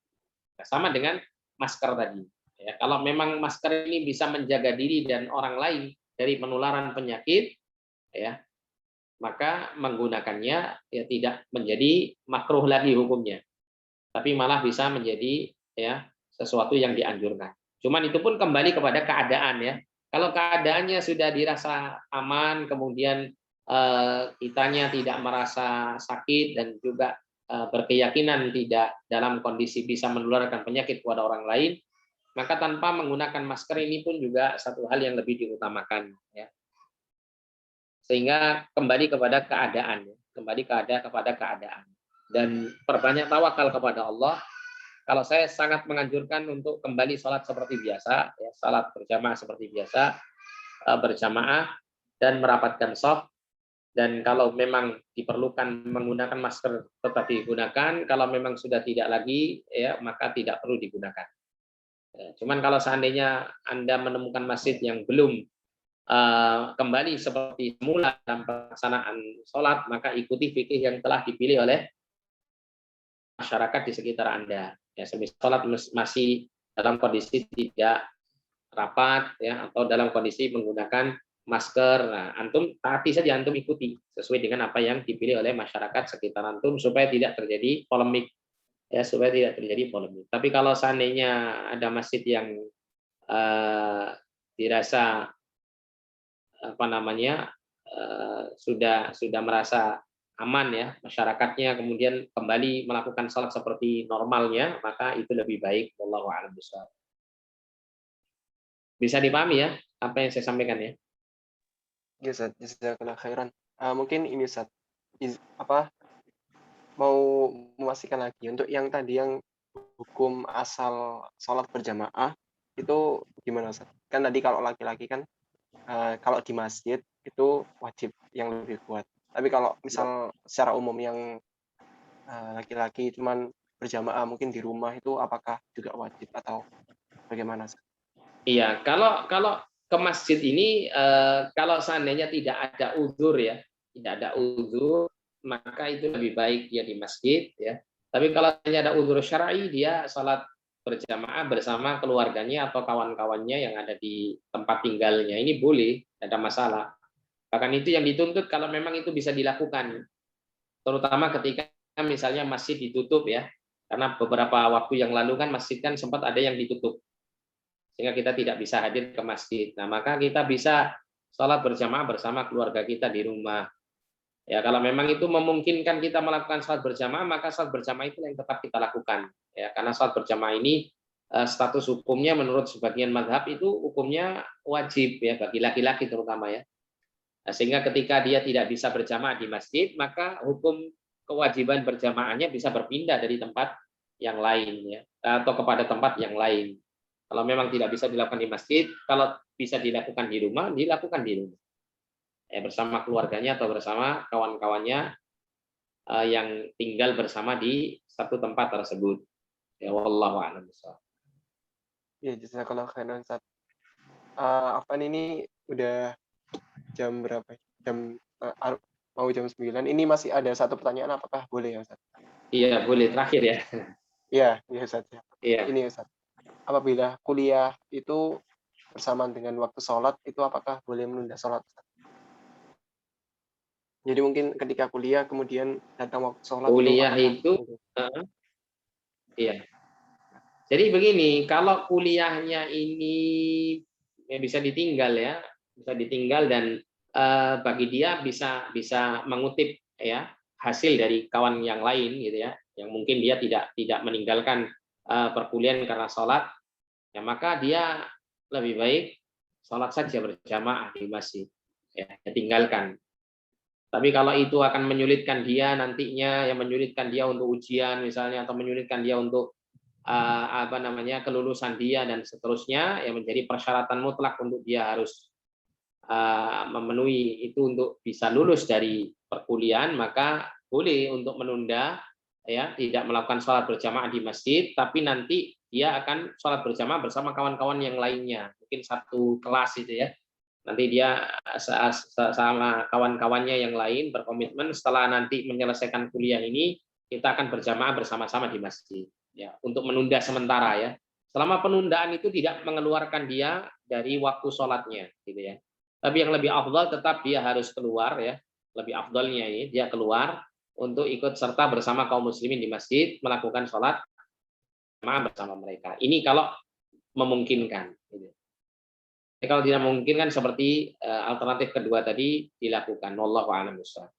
Nah, sama dengan masker tadi. Ya, kalau memang masker ini bisa menjaga diri dan orang lain dari penularan penyakit, ya, maka menggunakannya ya tidak menjadi makruh lagi hukumnya, tapi malah bisa menjadi ya sesuatu yang dianjurkan. Cuman itu pun kembali kepada keadaan ya. Kalau keadaannya sudah dirasa aman, kemudian kitanya tidak merasa sakit dan juga berkeyakinan tidak dalam kondisi bisa menularkan penyakit kepada orang lain, maka tanpa menggunakan masker ini pun juga satu hal yang lebih diutamakan ya. Sehingga kembali kepada keadaan, kembali kepada keadaan dan perbanyak tawakal kepada Allah. Kalau saya sangat menganjurkan untuk kembali sholat seperti biasa, ya, sholat berjamaah seperti biasa, berjamaah dan merapatkan shaf. Dan kalau memang diperlukan menggunakan masker tetap digunakan. Kalau memang sudah tidak lagi, ya maka tidak perlu digunakan. Ya, cuman kalau seandainya Anda menemukan masjid yang belum kembali seperti semula dalam pelaksanaan sholat, maka ikuti fikih yang telah dipilih oleh masyarakat di sekitar Anda. Ya, semisal sholat masih dalam kondisi tidak rapat ya atau dalam kondisi menggunakan masker, nah antum taati saja, antum ikuti sesuai dengan apa yang dipilih oleh masyarakat sekitar antum supaya tidak terjadi polemik ya, supaya tidak terjadi polemik. Tapi kalau seandainya ada masjid yang dirasa sudah merasa aman ya masyarakatnya, kemudian kembali melakukan sholat seperti normalnya, maka itu lebih baik. Wallahu a'lam bishawab. Bisa dipahami ya apa yang saya sampaikan ya? Ya, Ustaz, jazakallah khairan. Mungkin ini, Ustaz, mau memastikan lagi untuk yang tadi yang hukum asal sholat berjamaah itu gimana, Ustaz? Kan tadi kalau laki-laki kan kalau di masjid itu wajib yang lebih kuat. Tapi kalau misal secara umum yang laki-laki cuman berjamaah mungkin di rumah itu apakah juga wajib atau bagaimana, Ustaz? Iya, kalau ke masjid ini kalau seandainya tidak ada uzur ya, tidak ada uzur, maka itu lebih baik dia di masjid ya. Tapi kalau hanya ada uzur syar'i, dia salat berjamaah bersama keluarganya atau kawan-kawannya yang ada di tempat tinggalnya. Ini boleh, tidak ada masalah. Bahkan itu yang dituntut kalau memang itu bisa dilakukan. Terutama ketika misalnya masjid ditutup ya. Karena beberapa waktu yang lalu kan masjid kan sempat ada yang ditutup, sehingga kita tidak bisa hadir ke masjid. Nah, maka kita bisa sholat berjamaah bersama keluarga kita di rumah. Ya, kalau memang itu memungkinkan kita melakukan sholat berjamaah, maka sholat berjamaah itu yang tetap kita lakukan. Ya, karena sholat berjamaah ini status hukumnya menurut sebagian mazhab itu hukumnya wajib ya bagi laki-laki terutama ya. Nah, sehingga ketika dia tidak bisa berjamaah di masjid, maka hukum kewajiban berjamaahnya bisa berpindah dari tempat yang lain ya, atau kepada tempat yang lain. Kalau memang tidak bisa dilakukan di masjid, kalau bisa dilakukan di rumah, dilakukan di rumah. Ya, bersama keluarganya atau bersama kawan-kawannya yang tinggal bersama di satu tempat tersebut. Ya, wallahu a'lam bishawab. Ya, jazakallah khairan Ustaz. Afan ini udah jam berapa? Mau jam 9. Ini masih ada satu pertanyaan, apakah boleh ya Ustaz? Iya, boleh terakhir ya. Iya, iya Ustaz. Iya. Ini Ustaz. Apabila kuliah itu bersamaan dengan waktu sholat, itu apakah boleh menunda sholat? Jadi mungkin ketika kuliah kemudian datang waktu sholat itu Kuliah apakah itu iya. Jadi begini, kalau kuliahnya ini ya bisa ditinggal ya, bisa ditinggal dan bagi dia bisa mengutip ya hasil dari kawan yang lain gitu ya, yang mungkin dia tidak meninggalkan perkuliahan karena sholat, ya maka dia lebih baik sholat saja berjamaah di masjid, ya tinggalkan. Tapi kalau itu akan menyulitkan dia nantinya, yang menyulitkan dia untuk ujian misalnya, atau menyulitkan dia untuk kelulusan dia dan seterusnya, yang menjadi persyaratan mutlak untuk dia harus memenuhi itu untuk bisa lulus dari perkuliahan, maka boleh untuk menunda ya, tidak melakukan sholat berjamaah di masjid, tapi nanti dia akan sholat berjamaah bersama kawan-kawan yang lainnya, mungkin satu kelas itu ya. Nanti dia sama kawan-kawannya yang lain berkomitmen setelah nanti menyelesaikan kuliah ini kita akan berjamaah bersama-sama di masjid ya, untuk menunda sementara ya. Selama penundaan itu tidak mengeluarkan dia dari waktu sholatnya gitu ya. Tapi yang lebih afdal tetap dia harus keluar ya. Lebih afdalnya ini dia keluar untuk ikut serta bersama kaum muslimin di masjid melakukan sholat bersama mereka. Ini kalau memungkinkan gitu. Kalau tidak mungkin kan seperti alternatif kedua tadi dilakukan. Wallahu a'lam bishawab.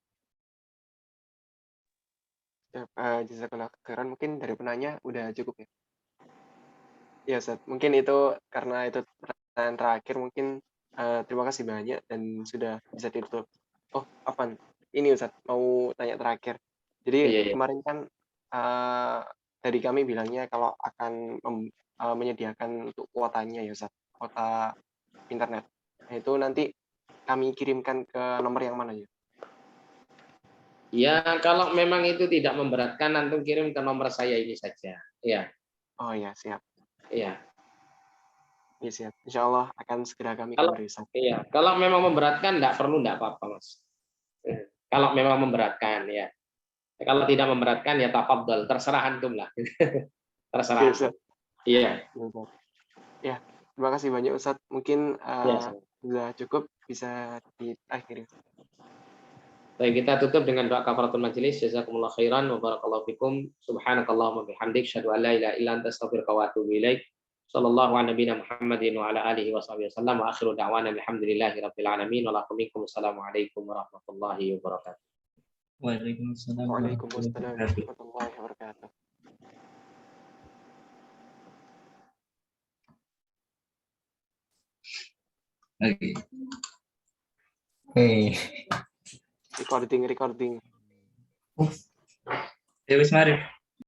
Jazakallah khairan, mungkin dari penanya udah cukup ya. Ya Ustaz, mungkin itu karena itu pertanyaan terakhir, mungkin terima kasih banyak dan sudah bisa ditutup. Oh, Afan, ini Ustaz mau tanya terakhir. Jadi Iya, iya. kemarin kan dari kami bilangnya kalau akan menyediakan untuk kuotanya ya Ustaz, kuota internet. Nah, itu nanti kami kirimkan ke nomor yang mana ya? Ya, kalau memang itu tidak memberatkan, antum kirim ke nomor saya ini saja. Iya, Oh ya, siap. iya. Ya, siap. Insya Allah akan segera kami Kalau kabari Ustaz. iya, kalau memang memberatkan enggak perlu, enggak apa-apa, Mas. Kalau memang memberatkan ya. Kalau tidak memberatkan ya tafadhol, terserah antum lah. Terserah Ya, antum. Ustaz. Iya. Ya, terima kasih banyak Ustaz. Mungkin Ya, sudah cukup, bisa diakhiri. baik, kita tutup dengan doa kafaratul majelis. Jazakumullah khairan wa barakallahu fikum. Subhanakallahumma bihamdik, asyhadu an la ilaha illa anta, astaghfiruka wa atubu ilaik. Sallallahu ala nabiyina Muhammadin wa ala alihi wa sahbihi wasallam, wa akhiru da'wana alhamdulillahi rabbil alamin. Wa lakum assalamualaikum warahmatullahi wabarakatuh. Waalaikumsalam Waalaikumsalam warahmatullahi wabarakatuh. warahmatullahi wabarakatuh. Oke. Hey. Recording. Ya wis mari.